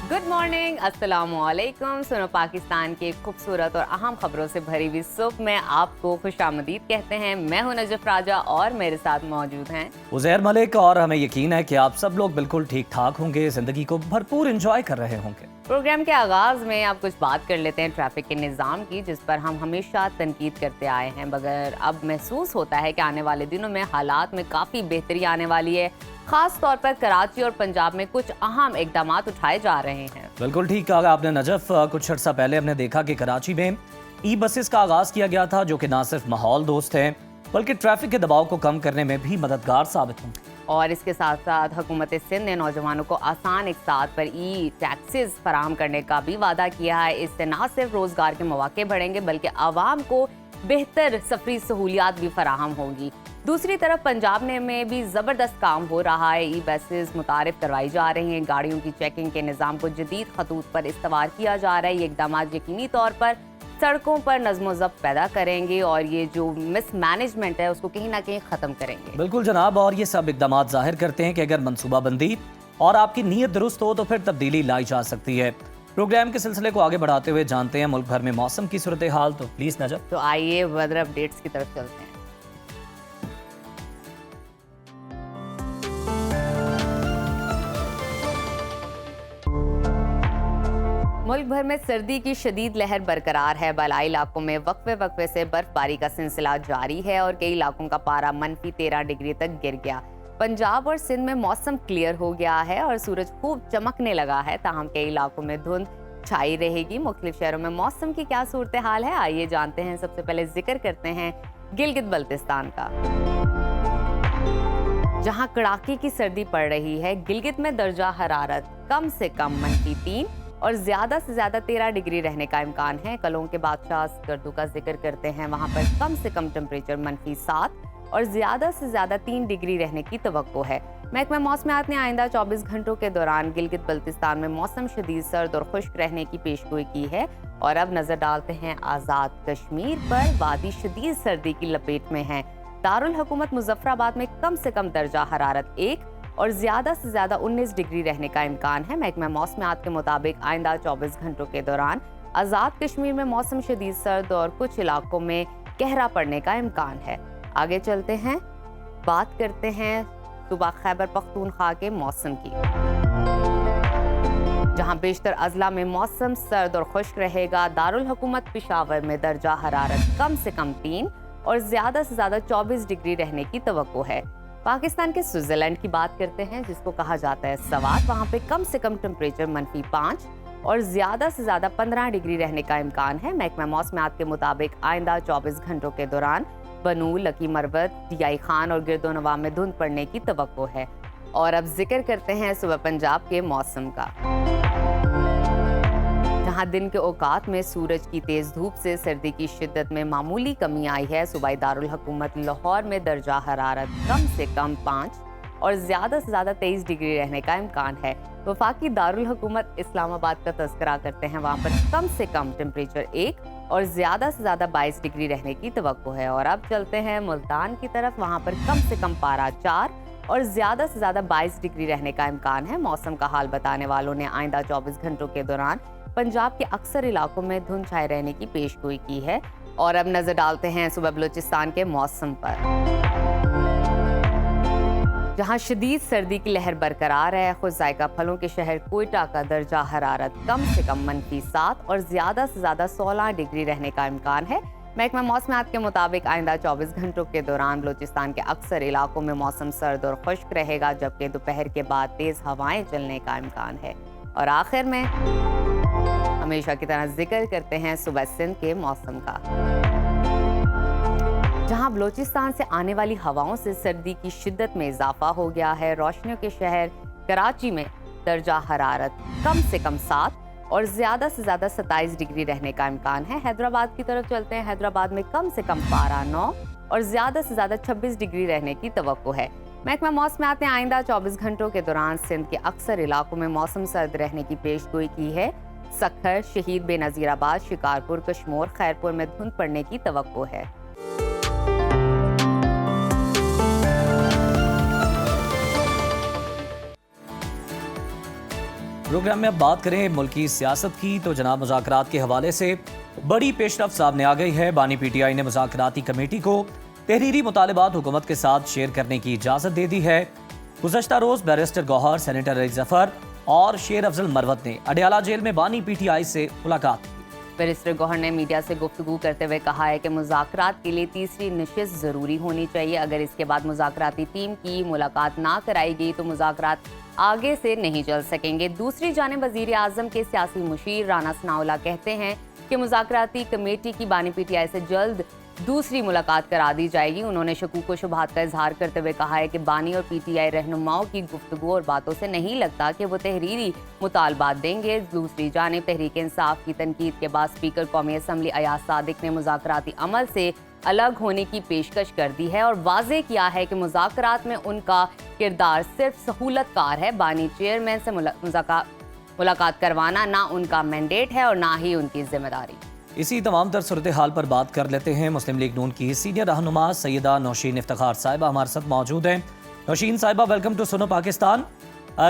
Good morning, अस्सलामुअलैकुम। सुनो पाकिस्तान के खूबसूरत और अहम खबरों से भरी हुई सुबह में आपको खुशामदीद कहते हैं। मैं हूं नजफ राजा और मेरे साथ मौजूद हैं उज़ैर मलिक, और हमें यकीन है कि आप सब लोग बिल्कुल ठीक ठाक होंगे, जिंदगी को भरपूर एंजॉय कर रहे होंगे। प्रोग्राम के आगाज में आप कुछ बात कर लेते हैं ट्रैफिक के निज़ाम की, जिस पर हम हमेशा तनकीद करते आए हैं, मगर अब महसूस होता है कि आने वाले दिनों में हालात में काफ़ी बेहतरी आने वाली है। खास तौर पर कराची और पंजाब में कुछ अहम इकदाम उठाए जा रहे हैं। बिल्कुल ठीक कहा आपने नजफ। कुछ अर्सा पहले हमने देखा कि कराची में ई बसेस का आगाज किया गया था, जो कि ना सिर्फ माहौल दोस्त है बल्कि ट्रैफिक के दबाव को कम करने में भी मददगार साबित होंगे। और इसके साथ साथ हुकूमत सिंध ने नौजवानों को आसान इक़सात पर ई टैक्सेस फराहम करने का भी वादा किया है। इससे ना सिर्फ रोजगार के मौके बढ़ेंगे बल्कि आवाम को बेहतर सफरी सहूलियात भी फराहम होंगी। दूसरी तरफ पंजाब में भी ज़बरदस्त काम हो रहा है। ई बसेस मुतारिफ करवाई जा रही हैं, गाड़ियों की चेकिंग के निज़ाम को जदीद खतूत पर इस्तवार किया जा रहा है। ये इकदाम यकीनी तौर पर सड़कों पर नज़्म ज़ब्त पैदा करेंगे और ये जो मिसमैनेजमेंट है उसको कहीं ना कहीं ख़त्म करेंगे। बिल्कुल जनाब, और ये सब इकदाम जाहिर करते हैं कि अगर मनसूबाबंदी और आपकी नीयत दुरुस्त हो तो फिर तब्दीली लाई जा सकती है। प्रोग्राम के सिलसिले को आगे बढ़ाते हुए जानते हैं मुल्क भर में मौसम की सूरत हाल। तो प्लीज नजर। तो आइए वेदर अपडेट्स की तरफ चलते हैं। मुल्क भर में सर्दी की शदीद लहर बरकरार है। बलाई इलाकों में वक्फे वक्फे से बर्फबारी का सिलसिला जारी है और कई इलाकों का पारा -13 डिग्री तक गिर गया। पंजाब और सिंध में मौसम क्लियर हो गया है और सूरज खूब चमकने लगा है, ताहम कई इलाकों में धुंध छाई रहेगी। मुख्तलिफ शहरों में मौसम की क्या सूरत हाल है, आइए जानते हैं। सबसे पहले जिक्र करते हैं गिलगित बल्तिस्तान का, जहां कड़ाके की सर्दी पड़ रही है। गिलगित में दर्जा हरारत कम से कम -3 और ज्यादा से ज्यादा 13 डिग्री रहने का इम्कान है। कलों के बादशाह स्कर्दू का जिक्र करते हैं, वहां पर कम से कम टेम्परेचर -7 और ज्यादा से ज्यादा 3 डिग्री रहने की तवक्को है। महकमा मौसमियात ने आइंदा 24 घंटों के दौरान गिलगित बल्तिस्तान में मौसम शदीद सर्द और खुश्क रहने की पेशगोई की है। और अब नजर डालते हैं आज़ाद कश्मीर पर। वादी शदीद सर्दी की लपेट में है। दारुल हुकूमत मुजफ्फराबाद में कम से कम दर्जा हरारत 1 और ज्यादा से ज्यादा 19 डिग्री रहने का इम्कान है। महकमा मौसमियात के मुताबिक आइंदा 24 घंटों के दौरान आज़ाद कश्मीर में मौसम शदीद सर्द और कुछ इलाकों में कोहरा पड़ने का इम्कान है। आगे चलते हैं, बात करते हैं सूबा खैबर पख्तूनख्वा के मौसम की, जहां बेशतर अजला में मौसम सर्द और खुश्क रहेगा। दारुल हुकूमत पेशावर में दर्जा हरारत कम से कम 3 और ज्यादा से ज्यादा 24 डिग्री रहने की तवक्को है। पाकिस्तान के स्विट्जरलैंड की बात करते हैं, जिसको कहा जाता है सवात। वहां पे कम से कम टेम्परेचर -5 और ज्यादा से ज्यादा 15 डिग्री रहने का इम्कान है। महकमा मौसमियात के मुताबिक आइंदा 24 घंटों के दौरान बनू, लकी मरवत, डियाई खान और गिरदोनवा में धुंध पड़ने की तवक्को है। और अब जिक्र करते हैं सुबह पंजाब के मौसम का, जहां दिन के औकात में सूरज की तेज धूप से सर्दी की शिद्दत में मामूली कमी आई है। सूबाई दारुल हुकूमत लाहौर में दर्जा हरारत कम से कम 5 और ज्यादा से ज्यादा 23 डिग्री रहने का इम्कान है। वफाकी दारुल हुकूमत इस्लामाबाद का तज़किरा करते हैं, वहाँ पर कम से कम टेम्परेचर 1 और ज्यादा से ज्यादा 22 डिग्री रहने की तवक्को है। और अब चलते हैं मुल्तान की तरफ, वहाँ पर कम से कम पारा 4 और ज्यादा से ज्यादा 22 डिग्री रहने का इम्कान है। मौसम का हाल बताने वालों ने आइंदा 24 घंटों के दौरान पंजाब के अक्सर इलाकों में धुंध छाए रहने की पेशगोई की है। और अब नजर डालते हैं सुबह बलूचिस्तान के मौसम पर, जहां शदीद सर्दी की लहर बरकरार है। खुद जायका फलों के शहर कोयटा का दर्जा हरारत कम से कम -7 और ज्यादा से ज्यादा 16 डिग्री रहने का इम्कान है। महकमा मौसमियात के मुताबिक आइंदा 24 घंटों के दौरान बलूचिस्तान के अक्सर इलाकों में मौसम सर्द और खुश्क रहेगा, जबकि दोपहर के बाद तेज हवाएं चलने का इम्कान है। और आखिर में हमेशा की तरह जिक्र करते हैं सुबह सिंध के मौसम का, जहां बलूचिस्तान से आने वाली हवाओं से सर्दी की शिद्दत में इजाफा हो गया है। रोशनियों के शहर कराची में दर्जा हरारत कम से कम 7 और ज्यादा से ज्यादा 27 डिग्री रहने का इम्कान है। हैदराबाद की तरफ चलते हैं, हैदराबाद में कम से कम पारा 9 और ज्यादा से ज्यादा 26 डिग्री रहने की तवक्को है। महकमा मौसमियात ने आइंदा 24 घंटों के दौरान सिंध के अक्सर इलाकों में मौसम सर्द रहने की पेशगोई की है। सखर, शहीद बेनजीराबाद, शिकारपुर, कश्मोर, खैरपुर में धुंध पड़ने की तवक्को है। प्रोग्राम में अब बात करें मुल्की सियासत की, तो जनाब मुज़ाकरात के हवाले से बड़ी पेशरफ सामने आ गई है। बानी पीटीआई ने मुज़ाकराती कमेटी को तहरीरी मुतालबात हुकूमत के साथ शेयर करने की इजाज़त दे दी है। गुज़श्ता रोज़ बैरिस्टर गौहर, सेनेटर अली जफर और शेर अफजल मरवत ने अडयाला जेल में बानी पीटीआई से मुलाकात की। बैरिस्टर गौहर ने मीडिया से गुफ्तगू करते हुए कहा है कि मुज़ाकरात के लिए तीसरी नशिस्त ज़रूरी होनी चाहिए। अगर इसके बाद मुज़ाकराती टीम की मुलाकात ना कराई गई तो मुज़ाकरात आगे से नहीं चल सकेंगे। दूसरी जानिब वज़ीर आज़म के सियासी मुशीर राना सनाउल्लाह कहते हैं कि मुज़ाकराती कमेटी की बानी पीटीआई से जल्द दूसरी मुलाकात करा दी जाएगी। उन्होंने शकूक व शुबहात का इजहार करते हुए कहा है कि बानी और पीटीआई रहनुमाओं की गुफ्तगू और बातों से नहीं लगता कि वो तहरीरी मुतालबात देंगे। दूसरी जानिब तहरीक इंसाफ की तनकीद के बाद स्पीकर कौमी असम्बली अयाज सादिक ने मुज़ाकराती अमल से अलग होने की पेशकश कर दी है और वाज़ेह किया है कि मुज़ाकरात में उनका किरदार सिर्फ सहूलतकार है। बानी चेयरमैन से मुलाकात करवाना ना उनका मैंडेट है और ना ही उनकी जिम्मेदारी। इसी तमाम तर सूरत हाल पर बात कर लेते हैं। मुस्लिम लीग नून की सीनियर रहनुमा सैयदा नौशीन इफ्तिखार साहिबा हमारे साथ मौजूद हैं। नौशीन साहिबा, वेलकम टू सुनो पाकिस्तान।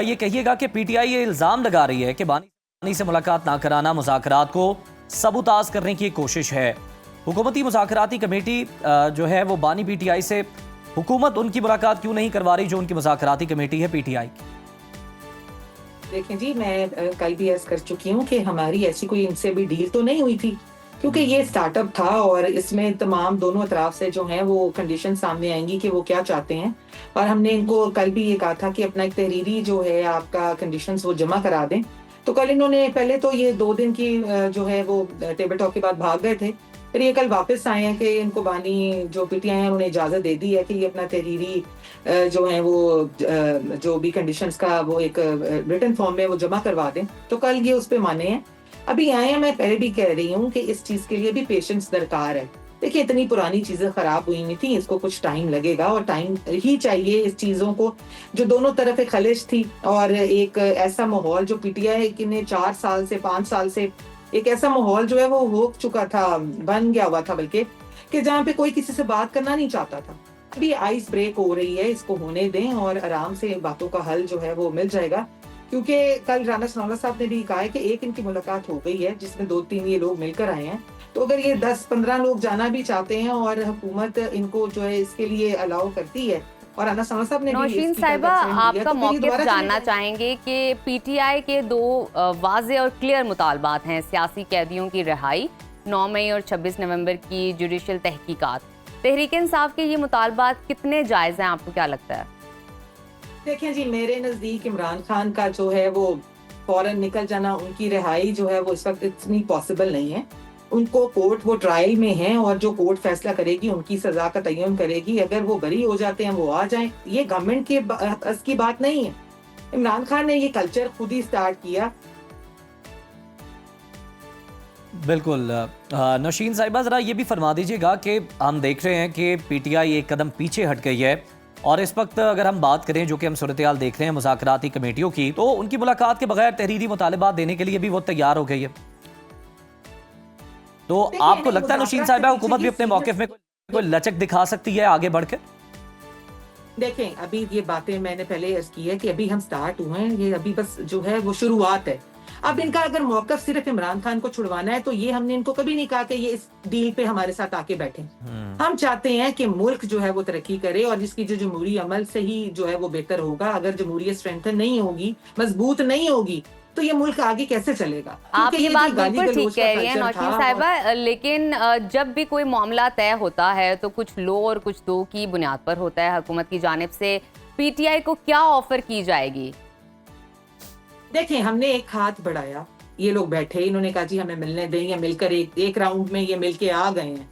ये कहिएगा कि पीटीआई ये इल्ज़ाम लगा रही है कि बानी से मुलाकात ना कराना मुज़ाकरात को सबूताज करने की कोशिश है। हुकूमती मुज़ाकराती कमेटी जो है वो बानी पीटीआई से हुकूमत उनकी मुलाकात क्यों नहीं करवा रही जो उनकी मुज़ाकराती कमेटी है पीटीआई की? देखें जी, मैं कल भी अर्ज कर चुकी हूँ कि हमारी ऐसी कोई इनसे भी डील तो नहीं हुई थी, क्योंकि ये स्टार्टअप था और इसमें तमाम दोनों अतराफ से जो हैं वो कंडीशन सामने आएंगी कि वो क्या चाहते हैं। और हमने इनको कल भी ये कहा था कि अपना एक तहरीरी जो है आपका कंडीशंस वो जमा करा दें। तो कल इन्होंने पहले तो ये 2 दिन की जो है वो टेबल टॉक के बाद भाग गए थे, फिर ये कल वापस आए हैं कि इनको बानी जो पीटीआई हैं उन्हें इजाज़त दे दी है कि ये अपना तहरीरी जो है वो जो भी कंडीशंस का वो एक रिटन फॉर्म में वो जमा करवा दें। तो कल ये उस पर माने हैं, अभी आए हैं। मैं पहले भी कह रही हूँ कि इस चीज़ के लिए भी पेशेंस दरकार है। देखिए, इतनी पुरानी चीज़ें ख़राब हुई नहीं थी, इसको कुछ टाइम लगेगा और टाइम ही चाहिए इस चीज़ों को। जो दोनों तरफ एक खलिश थी और एक ऐसा माहौल जो पीटीआई ने 4 साल से 5 साल से एक ऐसा माहौल जो है वो हो चुका था, बन गया हुआ था बल्कि, कि जहाँ पे कोई किसी से बात करना नहीं चाहता था। अभी आइस ब्रेक हो रही है, इसको होने दें और आराम से बातों का हल जो है वो मिल जाएगा। क्योंकि कल राना सनाउल्लाह साहब ने भी कहा है कि एक इनकी मुलाकात हो गई है जिसमें 2-3 ये लोग मिलकर आए हैं। तो अगर ये 10-15 लोग जाना भी चाहते हैं और हुकूमत इनको जो है इसके लिए अलाउ करती है और राना सनाउल्लाह साहब ने भी नौशीन इसकी साहिबा, कंसेंट दिया, आपका तो फिर ये मौक़िफ़ दोबारा जानना चलेगा। चाहेंगे कि पीटीआई के 2 वाज़ेह और क्लियर मुतालबात हैं। सियासी कैदियों की रिहाई, 9 मई और 26 नवंबर की जुडिशल तहकीकात। तहरीक इंसाफ के ये मुतालबात कितने जायज़ हैं, आपको क्या लगता है? देखें जी, मेरे नज़दीक इमरान खान का जो है वो फौरन निकल जाना, उनकी रिहाई जो है वो इस वक्त इतनी पॉसिबल नहीं है। उनको कोर्ट वो ट्रायल में हैं और जो कोर्ट फैसला करेगी उनकी सजा का तयन करेगी। अगर वो बरी हो जाते हैं वो आ जाएं, ये गवर्नमेंट के बस की बात नहीं है। इमरान खान ने ये कल्चर खुद ही स्टार्ट किया। बिल्कुल। नौशीन साहिबा, ज़रा ये भी फरमा दीजिएगा कि हम देख रहे हैं कि पीटीआई एक कदम पीछे हट गई है और इस वक्त अगर हम बात करें जो कि हम सूरत हाल देख रहे हैं मुज़ाकराती कमेटियों की, तो उनकी मुलाकात के बगैर तहरीरी मुतालबात देने के लिए भी वो तैयार हो गई है। तो आपको लगता है नौशीन साहिबा हुकूमत भी अपने मौक़िफ़ में कोई लचक दिखा सकती है आगे बढ़कर? देखें, अभी ये बातें मैंने पहले अर्ज की है कि अभी हम स्टार्ट हुए हैं, ये अभी बस जो है वो शुरुआत है। अब इनका अगर मौक़िफ़ सिर्फ इमरान खान को छुड़वाना है तो ये हमने इनको कभी नहीं कहा कि ये इस डील पे हमारे साथ आके बैठे। हम चाहते हैं कि मुल्क जो है वो तरक्की करे और जिसकी जो जमहूरी अमल से ही जो है वो बेहतर होगा। अगर जमहूरियत स्ट्रेंथन नहीं होगी, मजबूत नहीं होगी, तो ये मुल्क आगे कैसे चलेगा? आप ये बात जो गाली बिल्कुल ठीक गलौज का कह रही हैं कल्चर नौशीन था साहिबा, लेकिन जब भी कोई मामला तय होता है तो कुछ लो और कुछ दो की बुनियाद पर होता है। हुकूमत की जानिब से पीटीआई को क्या ऑफर की जाएगी? देखें, हमने एक हाथ बढ़ाया, ये लोग बैठे, इन्होंने कहा जी हमें मिलने दें, या मिलकर एक राउंड में ये मिलके आ गए हैं।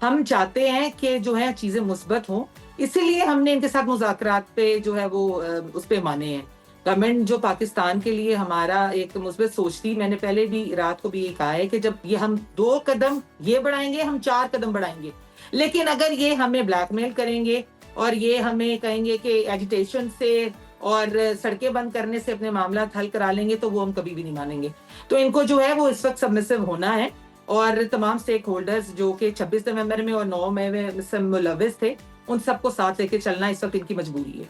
हम चाहते हैं कि जो है चीजें मुस्बत हों, इसीलिए हमने इनके साथ मुज़ाकरात पे जो है वो उस पे माने हैं। गवर्नमेंट जो पाकिस्तान के लिए हमारा एक मुस्बत सोच थी, मैंने पहले भी रात को भी ये कहा है कि जब ये हम 2 कदम ये बढ़ाएंगे, हम 4 कदम बढ़ाएंगे। लेकिन अगर ये हमें ब्लैकमेल करेंगे और ये हमें कहेंगे कि एजिटेशन से और सड़कें बंद करने से अपने मामला हल करा लेंगे, तो वो हम कभी भी नहीं मानेंगे। तो इनको जो है वो इस वक्त सबमिसिव होना है और तमाम स्टेक होल्डर्स जो कि 26 नवंबर में और 9 मई में मुलविस थे, उन सबको साथ लेके चलना इस वक्त इनकी मजबूरी है।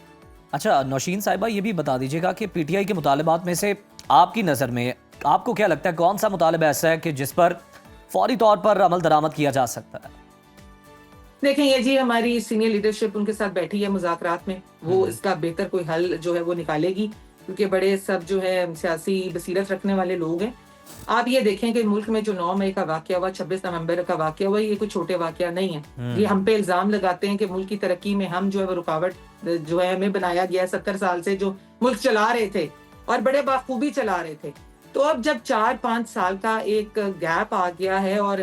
अच्छा नौशीन साहिबा, ये भी बता दीजिएगा कि पीटीआई के मुतालबात में से आपकी नज़र में आपको क्या लगता है, कौन सा मुतालबा ऐसा है कि जिस पर फौरी तौर पर अमल दरामद किया जा सकता है? देखें, ये जी हमारी सीनियर लीडरशिप उनके साथ बैठी है मुज़ाकरात में, वो इसका बेहतर कोई हल जो है वो निकालेगी, क्योंकि बड़े सब जो है सियासी बसीरत रखने वाले लोग हैं। आप ये देखें कि मुल्क में जो 9 मई का वाक़या हुआ, 26 नवंबर का वाक़या हुआ, ये कोई छोटे वाक़या नहीं है। ये हम पे इल्ज़ाम लगाते हैं कि मुल्क की तरक्की में हम जो है वो रुकावट जो है हमें बनाया गया है 70 साल से जो मुल्क चला रहे थे और बड़े बाखूबी चला रहे थे। तो अब जब 4-5 साल का एक गैप आ गया है और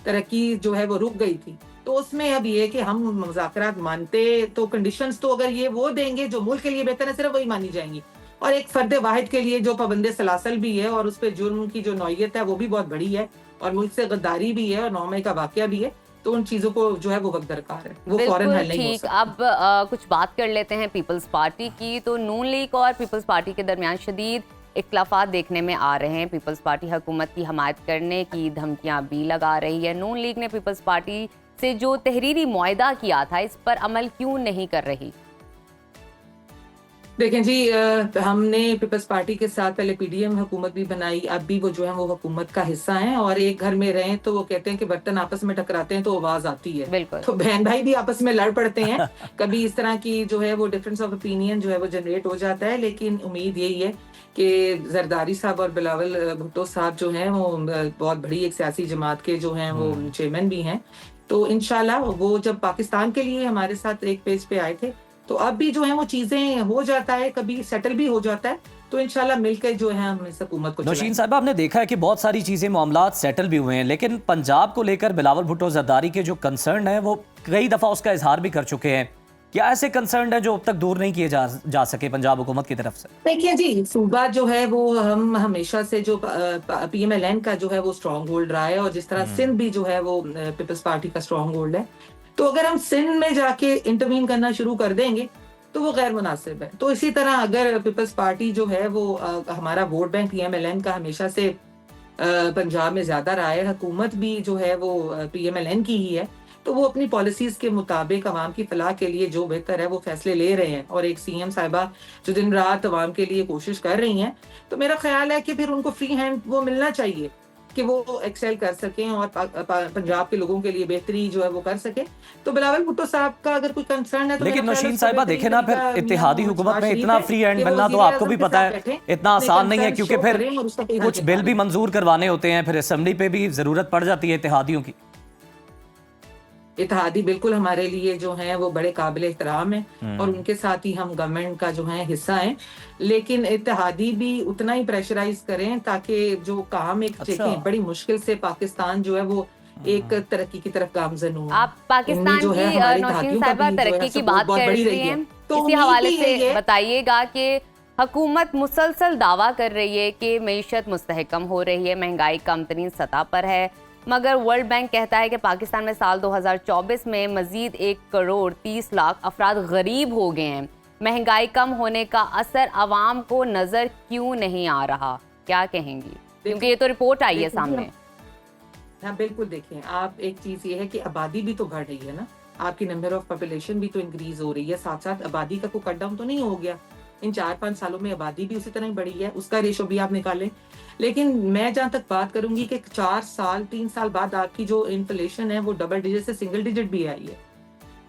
तरक्की जो है वो रुक गई थी, तो उसमें अब ये कि हम मुज़ाकरात मानते तो कंडीशंस तो अगर ये वो देंगे जो मुल्क के लिए बेहतर है, सिर्फ वही मानी जाएंगी। और एक फर्द वाहिद के लिए जो पाबंदे सलासल भी है और उस पे जुर्म की जो नौयत है वो भी बहुत बड़ी है और मुल्क से गद्दारी भी है और 9 मई का वाकया भी है, तो उन चीजों को जो है वो वक्त दरकार है, वो फौरन हल नहीं हो ठीक। सकता। अब कुछ बात कर लेते हैं पीपल्स पार्टी की। तो नून लीग और पीपल्स पार्टी के दरमियान शदीद इख्तलाफात देखने में आ रहे हैं। पीपल्स पार्टी हुकूमत की हमायत करने की धमकियां भी लगा रही है। नून लीग ने पीपल्स पार्टी से जो तहरीरी मुआहदा किया था, इस पर अमल क्यों नहीं कर रही? देखें जी, हमने पीपल्स पार्टी के साथ पहले पीडीएम हुकूमत भी बनाई, अब भी वो जो है वो हुकूमत का हिस्सा हैं और एक घर में रहें तो वो कहते हैं कि बर्तन आपस में टकराते हैं तो आवाज आती है। बिल्कुल। तो बहन भाई भी आपस में लड़ पड़ते हैं कभी इस तरह की जो है वो डिफरेंस ऑफ ओपिनियन जो है वो जनरेट हो जाता है, लेकिन उम्मीद यही है कि जरदारी साहब और बिलावल भुट्टो साहब जो हैं वो बहुत बड़ी एक सियासी जमात के जो हैं वो चेयरमैन भी हैं, तो इंशाल्लाह वो जब पाकिस्तान के लिए हमारे साथ एक पेज पे आए थे, तो अब भी जो है वो चीजें हो जाता है, कभी सेटल भी हो जाता है, तो इंशाल्लाह मिलकर जो है हम इस हुकूमत को नौशीन साहब, आपने देखा है कि बहुत सारी चीजें मामलात सेटल भी हुए हैं, लेकिन पंजाब को लेकर बिलावल भुट्टो जरदारी के जो कंसर्न है वो कई दफा उसका इजहार भी कर चुके हैं। क्या ऐसे कंसर्न है जो अब तक दूर नहीं किए जा सके पंजाब हुकूमत की तरफ से? देखिए जी, सूबा जो है वो हम हमेशा से जो पीएमएलएन का जो है वो स्ट्रॉन्ग होल्ड रहा है और जिस तरह सिंध भी जो है वो पीपल्स पार्टी का स्ट्रॉन्ग होल्ड है, तो अगर हम सिंध में जाके इंटरवीन करना शुरू कर देंगे तो वो गैर मुनासिब है। तो इसी तरह अगर पीपल्स पार्टी जो है वो हमारा वोट बैंक पीएमएलएन का हमेशा से पंजाब में ज्यादा रहा है, हुकूमत भी जो है वो पीएमएलएन की ही है, तो वो अपनी पॉलिसीज के मुताबिक अवाम की फलाह के लिए जो बेहतर है वो फैसले ले रहे हैं और एक सीएम साहिबा जो दिन रात अवाम के लिए कोशिश कर रही हैं, तो मेरा ख्याल है कि फिर उनको फ्री हैंड वो मिलना चाहिए कि वो एक्सेल कर सकें और पंजाब के लोगों के लिए बेहतरी जो है वो कर सके। तो बिलावल भुट्टो साहब का अगर कोई कंसर्न है तो लेकिन नौशीन साहिबा देखे ना, फिर इत्तेहादी हुकूमत में इतना फ्री हैंड मिलना तो आपको भी पता है इतना आसान नहीं है, क्योंकि फिर कुछ बिल भी मंजूर करवाने होते हैं, फिर असेंबली पे भी जरूरत पड़ जाती है इत्तेहादियों की। इत्तेहादी बिल्कुल हमारे लिए जो हैं वो बड़े काबिल एहतराम हैं और उनके साथ ही हम गवर्नमेंट का जो है हिस्सा हैं, लेकिन इत्तेहादी भी उतना ही प्रेशराइज करें ताकि जो काम एक देखें बड़ी मुश्किल से पाकिस्तान जो है वो एक तरक्की की तरफ गामजन हुआ। आप पाकिस्तान की नौशीन साहिबा तरक्की की बात कर रही हैं, तो इसी हवाले से बताइएगा कि हुकूमत मुसलसल दावा कर रही है कि मईशत मुस्तहकम हो रही है, महंगाई कम तरीन सतह पर है, मगर वर्ल्ड बैंक कहता है कि पाकिस्तान में साल 2024 में मजीद 1 करोड़ 30 लाख अफराद गरीब हो गए हैं। महंगाई कम होने का असर आवाम को नजर क्यों नहीं आ रहा, क्या कहेंगी? क्योंकि ये तो रिपोर्ट आई है सामने। हाँ बिल्कुल, देखें आप, एक चीज ये है कि आबादी भी तो बढ़ रही है ना, आपकी नंबर ऑफ पॉपुलेशन भी तो इंक्रीज हो रही है, साथ साथ आबादी का कोई कट डाउन तो नहीं हो गया। इन 4-5 सालों में आबादी भी उसी तरह ही बढ़ी है, उसका रेशो भी आप निकालें। लेकिन मैं जहां तक बात करूंगी कि 3 साल बाद आपकी जो इन्फ्लेशन है वो डबल डिजिट से सिंगल डिजिट भी आई है।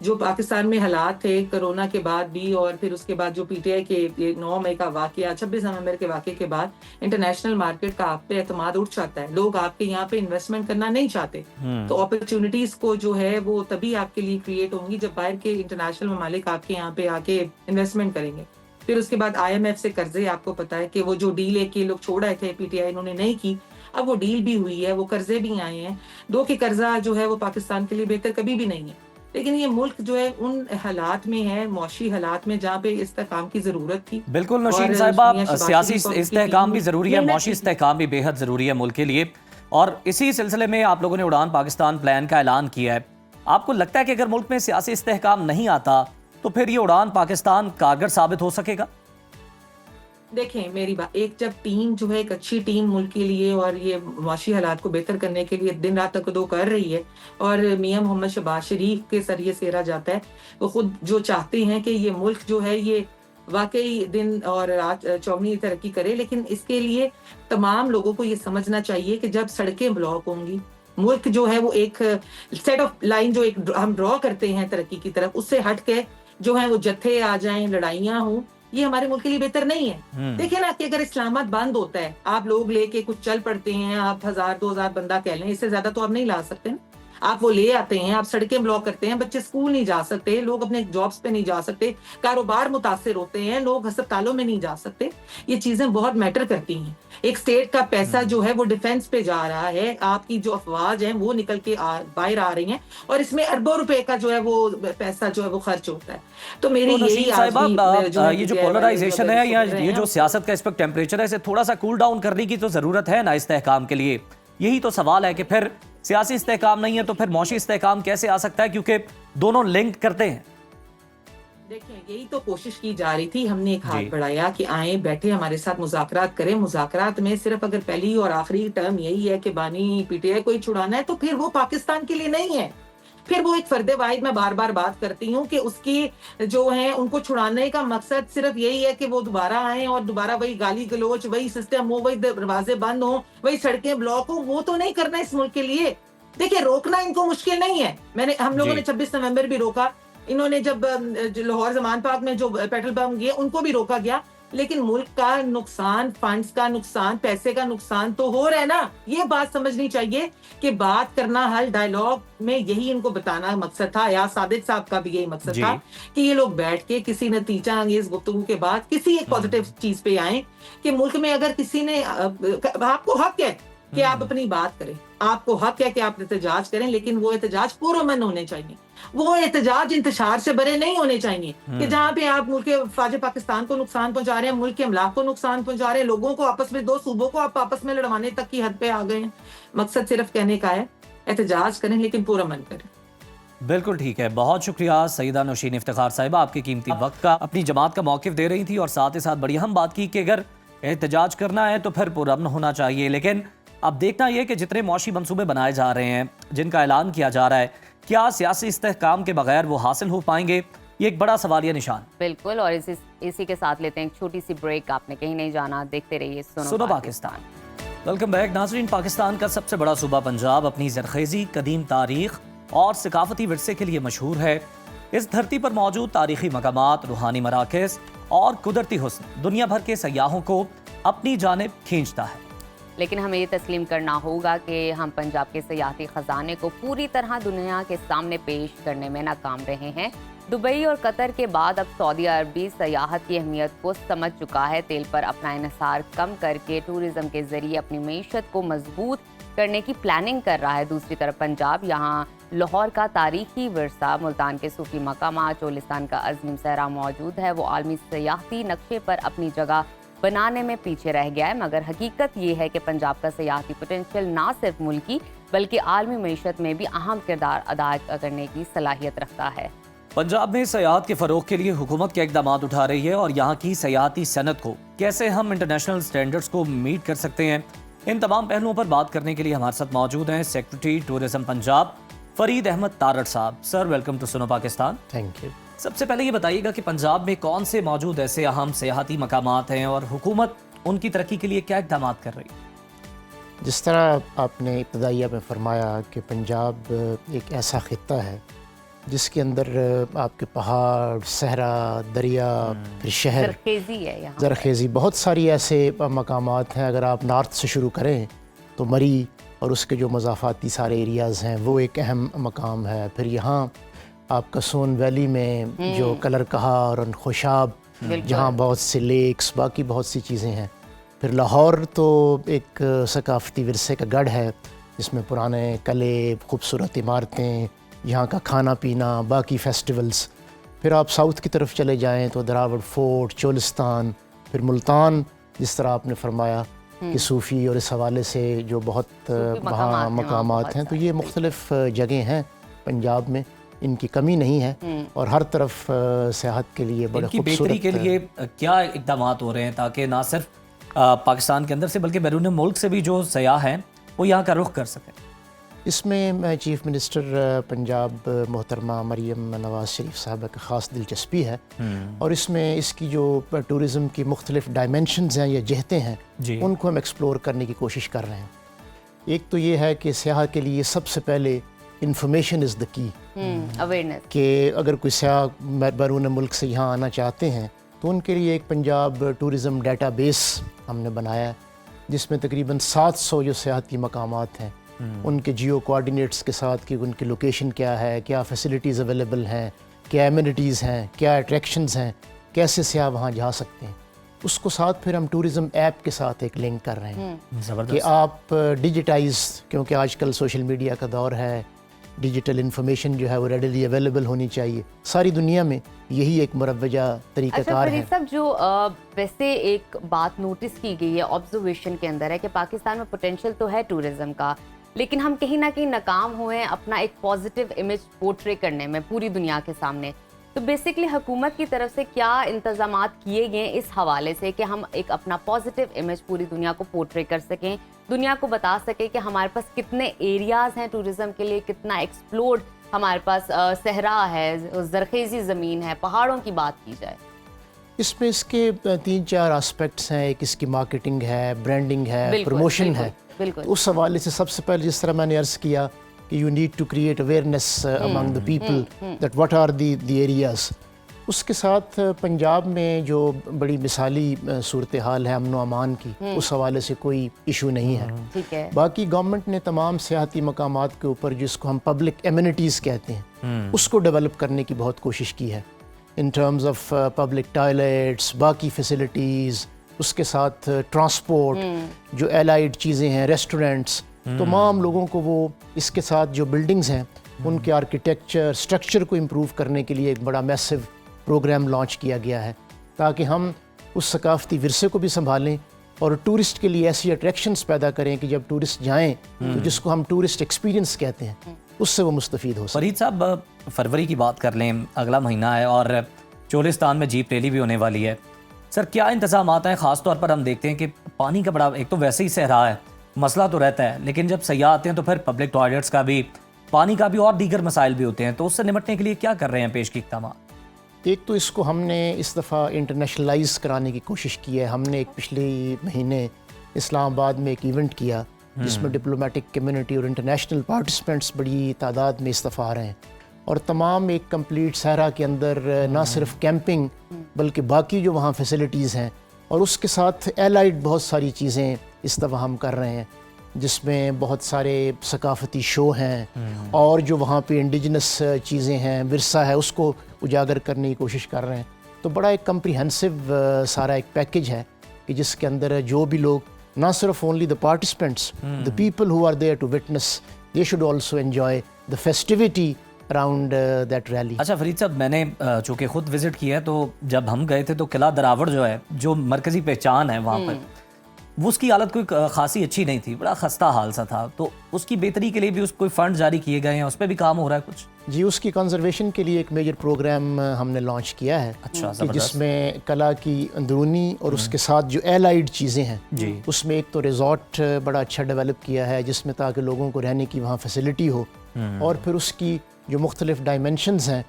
जो पाकिस्तान में हालात थे कोरोना के बाद भी और फिर उसके बाद जो पीटीआई के 9 मई का वाकया, 26 नवंबर के वाकये के बाद इंटरनेशनल मार्केट का आप पे एतमाद उठ जाता है, लोग आपके यहाँ पे इन्वेस्टमेंट करना नहीं चाहते। तो अपॉर्चुनिटीज को जो है वो तभी आपके लिए क्रिएट होंगी जब बाहर के इंटरनेशनल ममालिक आपके यहाँ पे आके इन्वेस्टमेंट करेंगे। फिर उसके बाद आईएमएफ से कर्जे, आपको पता है कि वो जो डील एक ये लोग छोड़ आए थे पीटीआई, इन्होंने नहीं की, अब वो डील भी हुई है, वो कर्जे भी आए हैं। दो के कर्जा जो है वो पाकिस्तान के लिए बेहतर कभी भी नहीं है, लेकिन ये मुल्क जो है उन हालात में है, मौशी हालात में, जहाँ पे इस्तेहकाम की जरूरत थी। बिल्कुल नौशीन साहिबा, सियासी इस्तेहकाम भी जरूरी है, मौशी इस्तेहकाम भी बेहद जरूरी है मुल्क के लिए, और इसी सिलसिले में आप लोगों ने उड़ान पाकिस्तान प्लान का ऐलान किया है। आपको लगता है कि अगर मुल्क में सियासी इस्तेहकाम नहीं आता तो फिर ये उड़ान पाकिस्तान कारगर साबित हो सकेगा? देखें मेरी बात, एक जब टीम जो है एक अच्छी टीम मुल्क के लिए और ये माशी हालात को बेहतर करने के लिए दिन रात तकदो कर रही है और मियां मोहम्मद शहबाज शरीफ के सर ये सेरा जाता है, वो खुद जो चाहते हैं कि ये मुल्क जो है ये वाकई दिन और रात चौगुनी तरक्की करे, लेकिन इसके लिए तमाम लोगों को ये समझना चाहिए कि जब सड़कें ब्लॉक होंगी, मुल्क जो है वो एक सेट ऑफ लाइन जो एक हम ड्रॉ करते हैं तरक्की की तरफ, उससे हट के जो है वो जत्थे आ जाएं, लड़ाइयां हों, ये हमारे मुल्क के लिए बेहतर नहीं है। देखिए ना कि अगर इस्लामाबाद बंद होता है, आप लोग लेके कुछ चल पड़ते हैं, आप 1000-2000 बंदा कह लें, इससे ज्यादा तो आप नहीं ला सकते ना। आप वो ले आते हैं, आप सड़कें ब्लॉक करते हैं, बच्चे स्कूल नहीं जा सकते, लोग अपने जॉब्स पे नहीं जा सकते, कारोबार मुतासिर होते हैं, लोग अस्पतालों में नहीं जा सकते। ये चीजें बहुत मैटर करती हैं। एक स्टेट का पैसा जो है वो डिफेंस पे जा रहा है, आपकी जो अफवाज है वो निकल के बाहर आ रही हैं, और इसमें अरबों रुपए का जो है वो पैसा जो है वो खर्च होता है। तो मेरी तो यही नसीम आज साहिबा, भी जो है ये जो PTI पोलराइजेशन है या वाले ये जो हैं, सियासत का इस वक्त टेम्परेचर है, इसे थोड़ा सा कूल डाउन करने की तो जरूरत है ना इस्तेहकाम के लिए। यही तो सवाल है कि फिर सियासी इस्तेहकाम नहीं है तो फिर मौशी इस्तेहकाम कैसे आ सकता है, क्योंकि दोनों लिंक करते हैं। देखिए यही तो कोशिश की जा रही थी, हमने एक हाथ जी। बढ़ाया कि आए बैठे हमारे साथ मुज़ाकरात करें। मुज़ाकरात में सिर्फ अगर पहली और आखिरी टर्म यही है कि बानी पीटीआई को ही छुड़ाना है, तो फिर वो पाकिस्तान के लिए नहीं है। फिर वो एक फर्दे वाहिद में बार बार बात करती हूँ कि उसकी जो है उनको छुड़ाने का मकसद सिर्फ यही है कि वो दोबारा आए और दोबारा वही गाली गलोच, वही सिस्टम हो, वही दरवाजे बंद हो, वही सड़कें ब्लॉक हो। वो तो नहीं करना इस मुल्क के लिए। देखिए रोकना इनको मुश्किल नहीं है। हम लोगों ने 26 नवंबर भी रोका, इन्होंने जब लाहौर जमान पार्क में जो पेट्रोल पंप गए उनको भी रोका गया, लेकिन मुल्क का नुकसान, फंड्स का नुकसान, पैसे का नुकसान तो हो रहा है ना। ये बात समझनी चाहिए कि बात करना हल डायलॉग में यही इनको बताना मकसद था। या सादिक साहब का भी यही मकसद था कि ये लोग बैठ के किसी नतीजा अंगेज गुफ्तगू के बाद किसी एक पॉजिटिव चीज पे आए कि मुल्क में अगर किसी ने, आपको हक है कि आप अपनी बात करें, आपको हक है कि आप एहतजाज करें, लेकिन वो एहतजाज पुरअमन होने चाहिए। वो एहतजाज इंतशार से भरे नहीं होने चाहिए कि जहाँ पे आप मुल्क के फाज पाकिस्तान को नुकसान पहुंचा रहे हैं, मुल्क के अमलाक को नुकसान पहुंचा रहे हैं, लोगों को आपस में, दो सूबों को आप आपस में लड़वाने तक की हद पे आ गए हैं। मकसद सिर्फ कहने का है एहतजाज करें, लेकिन पुरअमन करें। बिल्कुल ठीक है, बहुत शुक्रिया सईदा नौशीन इफ्तिखार साहिबा, आपके कीमती वक्त का अपनी जमात का मौक़िफ़ दे रही थी और साथ ही साथ बड़ी अहम बात की कि अगर एहतजाज करना है तो फिर पुरअमन होना चाहिए। लेकिन अब देखना यह कि जितने मौशी मंसूबे बनाए जा रहे हैं, जिनका ऐलान किया जा रहा है, क्या सियासी इस्तेहकाम के बगैर वो हासिल हो पाएंगे, ये एक बड़ा सवालिया निशान। बिल्कुल, और इसी के साथ लेते हैं एक छोटी सी ब्रेक। आपने कहीं नहीं जाना, देखते रहिए सुनो पाकिस्तान। वेलकम बैक नाज़रीन। पाकिस्तान का सबसे बड़ा सूबा पंजाब अपनी ज़रख़ेज़ी, कदीम तारीख और सकाफती विरसे के लिए मशहूर है। इस धरती पर मौजूद तारीखी मकामात, रूहानी मराकज़ और कुदरती हुस्न दुनिया भर के सयाहों को अपनी जानिब खींचता है। लेकिन हमें ये तस्लीम करना होगा कि हम पंजाब के सयाहती ख़जाने को पूरी तरह दुनिया के सामने पेश करने में नाकाम रहे हैं। दुबई और कतर के बाद अब सऊदी अरब भी सयाहत की अहमियत को समझ चुका है। तेल पर अपना इन्हिसार कम करके टूरिज़्म के ज़रिए अपनी मईशत को मजबूत करने की प्लानिंग कर रहा है। दूसरी तरफ पंजाब, यहाँ लाहौर का तारीखी विरसा, मुल्तान के सूफी मकामात, चोलिस्तान का अज़ीम सहरा मौजूद है। वो आलमी सयाहती नक्शे पर अपनी जगह बनाने में पीछे रह गया है। मगर हकीकत ये है कि पंजाब का सयाहती पोटेंशियल ना सिर्फ मुल्की बल्कि आलमी मईशत में भी अहम किरदार अदा करने की सलाहियत रखता है। पंजाब में सयाहत के फ़रोग के लिए हुकूमत के इक़दाम उठा रही है और यहाँ की सयाहती सनत को कैसे हम इंटरनेशनल स्टैंडर्ड्स को मीट कर सकते हैं, इन तमाम पहलुओं पर बात करने के लिए हमारे साथ मौजूद हैं सेक्रेटरी टूरिज्म पंजाब फरीद अहमद तारड़ साहब। सर, वेलकम टू सुनो पाकिस्तान। Thank you. सबसे पहले ये बताइएगा कि पंजाब में कौन से मौजूद ऐसे अहम सयाहती मकामात हैं और हुकूमत उनकी तरक्की के लिए क्या इक़दाम कर रही है? जिस तरह आपने इब्तदाइया में फरमाया कि पंजाब एक ऐसा ख़ित्ता है जिसके अंदर आपके पहाड़, सहरा, दरिया, फिर शहर, ज़रख़ेज़ी है यहाँ, ज़रख़ेज़ी, बहुत सारी ऐसे मकामात हैं। अगर आप नॉर्थ से शुरू करें तो मरी और उसके जो मज़ाफ़ाती सारे एरियाज़ हैं वो एक अहम मकाम है। फिर यहाँ आपका सोन वैली में जो कलर कहा और खुशाब, जहाँ बहुत से लेक्स, बाकी बहुत सी चीज़ें हैं। फिर लाहौर तो एक सकाफती विरसे का गढ़ है जिसमें पुराने कले, खूबसूरत इमारतें, यहाँ का खाना पीना, बाकी फेस्टिवल्स। फिर आप साउथ की तरफ चले जाएं तो दरावड़ फोर्ट, चोलिस्तान, फिर मुल्तान, जिस तरह आपने फरमाया कि सूफ़ी और इस हवाले से जो बहुत वहाँ मकामात हैं। तो ये मुख्तलिफ़ जगह हैं पंजाब में, इनकी कमी नहीं है और हर तरफ सियाहत के लिए बड़े खूबसूरत बेहतरी के लिए क्या इक़दाम हो रहे हैं ताकि ना सिर्फ पाकिस्तान के अंदर से बल्कि बैरून मुल्क से भी जो सयाह हैं वो यहाँ का रुख कर सकें? इसमें चीफ़ मिनिस्टर पंजाब मोहतरमा मरीम नवाज़ शरीफ साहब का ख़ास दिलचस्पी है और इसमें इसकी जो टूरिज़म की मुख्तलिफ़ डायमेंशंस हैं या जहतें हैं जी। उनको हम एक्सप्लोर करने की कोशिश कर रहे हैं। एक तो ये है कि सयाह के लिए सबसे पहले information is the key, awareness. कि अगर कोई सयाह बैरून मुल्क से यहाँ आना चाहते हैं तो उनके लिए एक पंजाब टूरिज़म डेटाबेस हमने बनाया है जिसमें तकरीबन 700 जो सयाहती मकामात हैं उनके जियो कोऑर्डिनेट्स के साथ कि उनकी लोकेशन क्या है, क्या फैसिलिटीज़ अवेलेबल हैं, क्या एमिनिटीज़ हैं, क्या अट्रैक्शंस हैं, कैसे सयाह वहाँ जा सकते हैं। उसको साथ फिर हम टूरिज़म ऐप के साथ एक लिंक कर रहे हैं कि ज़बरदस्त। आप डिजिटाइज, क्योंकि आजकल सोशल मीडिया का दौर है, डिजिटल इन्फॉर्मेशन जो है वो रेडीली अवेलेबल होनी चाहिए। सारी दुनिया में यही एक मुरव्वजा अच्छा तरीक़ाकार है। फरीद साहब, जो वैसे एक बात नोटिस की गई है ऑब्जर्वेशन के अंदर है कि पाकिस्तान में पोटेंशियल तो है टूरिज्म का, लेकिन हम कहीं ना कहीं नाकाम हुए हैं अपना एक पॉजिटिव इमेज पोर्ट्रे करने में पूरी दुनिया के सामने। तो बेसिकली हुकूमत की तरफ से क्या इंतजामात किए गए इस हवाले से कि हम एक अपना पॉजिटिव इमेज पूरी दुनिया को पोर्ट्रे कर सकें, दुनिया को बता सकें कि हमारे पास कितने एरियाज़ हैं टूरिज़म के लिए, कितना एक्सप्लोर्ड हमारे पास सहरा है, ज़रखेज़ी ज़मीन है, पहाड़ों की बात की जाए? इसमें इसके 3-4 एस्पेक्ट्स हैं। एक इसकी मार्केटिंग है, ब्रांडिंग है, बिल्कुल, प्रमोशन बिल्कुल, है। बिल्कुल। तो उस हवाले से सबसे पहले जिस तरह मैंने अर्ज़ किया कि you need to create awareness among the people that what are the areas. उसके साथ पंजाब में जो बड़ी मिसाली सूरत हाल है अमन व अमान की, उस हवाले से कोई इशू नहीं है। ठीक है। बाकी गवर्नमेंट ने तमाम सियाहती मकामात के ऊपर जिसको हम पब्लिक एमिनिटीज़ कहते हैं उसको डेवलप करने की बहुत कोशिश की है in terms of public toilets, बाकी फैसिलिटीज़, उसके साथ ट्रांसपोर्ट, जो एलाइड चीज़ें हैं, रेस्टोरेंट्स, तमाम लोगों को वो इसके साथ जो बिल्डिंग्स हैं उनके आर्किटेक्चर स्ट्रक्चर को इम्प्रूव करने के लिए एक बड़ा मैसिव प्रोग्राम लॉन्च किया गया है ताकि हम उस सकाफती विरसे को भी संभालें और टूरिस्ट के लिए ऐसी अट्रैक्शंस पैदा करें कि जब टूरिस्ट जाएं तो जिसको हम टूरिस्ट एक्सपीरियंस कहते हैं उससे वो मुस्तफ़ीद हो सके। फरीद साहब, फरवरी की बात कर लें, अगला महीना है और चोलिस्तान में जीप रैली भी होने वाली है। सर, क्या इंतजाम हैं? ख़ास तौर पर हम देखते हैं कि पानी का बड़ा, एक तो वैसे ही सहरा है, मसला तो रहता है, लेकिन जब सयाह आते हैं तो फिर पब्लिक टॉयलेट्स का भी, पानी का भी और दीगर मसाइल भी होते हैं। तो उससे निपटने के लिए क्या कर रहे हैं पेश की इक़दाम? एक तो इसको हमने इस दफ़ा इंटरनेशनलाइज कराने की कोशिश की है। हमने एक पिछले महीने इस्लामाबाद में एक इवेंट किया जिसमें डिप्लोमेटिक कम्युनिटी और इंटरनेशनल पार्टिसिपेंट्स बड़ी तादाद में इस दफ़ा आ रहे हैं और तमाम एक कंप्लीट सहरा के अंदर ना सिर्फ कैंपिंग बल्कि बाकी जो वहाँ फैसिलिटीज़ हैं और उसके साथ एलाइड बहुत सारी चीज़ें इस दफ़ा हम कर रहे हैं जिसमें बहुत सारे सकाफती शो हैं और जो वहाँ पे इंडिजिनस चीज़ें हैं, विरसा है, उसको उजागर करने की कोशिश कर रहे हैं। तो बड़ा एक कम्प्रिहेंसिव सारा एक पैकेज है कि जिसके अंदर जो भी लोग, ना सिर्फ only the participants, the people who are there to witness, they should also enjoy the festivity around that rally. अच्छा फरीद साहब, मैंने चूँकि खुद विजिट किया है तो जब हम गए थे तो किला दरावड़ जो है, जो मरकज़ी पहचान है वहाँ पर, वो उसकी हालत कोई खासी अच्छी नहीं थी, बड़ा खस्ता हाल सा था। तो उसकी बेहतरी के लिए भी कोई फंड जारी किए गए हैं, उस पर भी काम हो रहा है कुछ? जी, उसकी कंजर्वेशन के लिए एक मेजर प्रोग्राम हमने लॉन्च किया है। अच्छा, कि जिसमें कला की अंदरूनी और उसके साथ जो एलाइड चीज़ें हैं जी, उसमें एक तो रिजॉर्ट बड़ा अच्छा डेवलप किया है जिसमें ताकि लोगों को रहने की वहाँ फैसिलिटी हो और फिर उसकी जो मुख्तलिफ डायमेंशंस हैं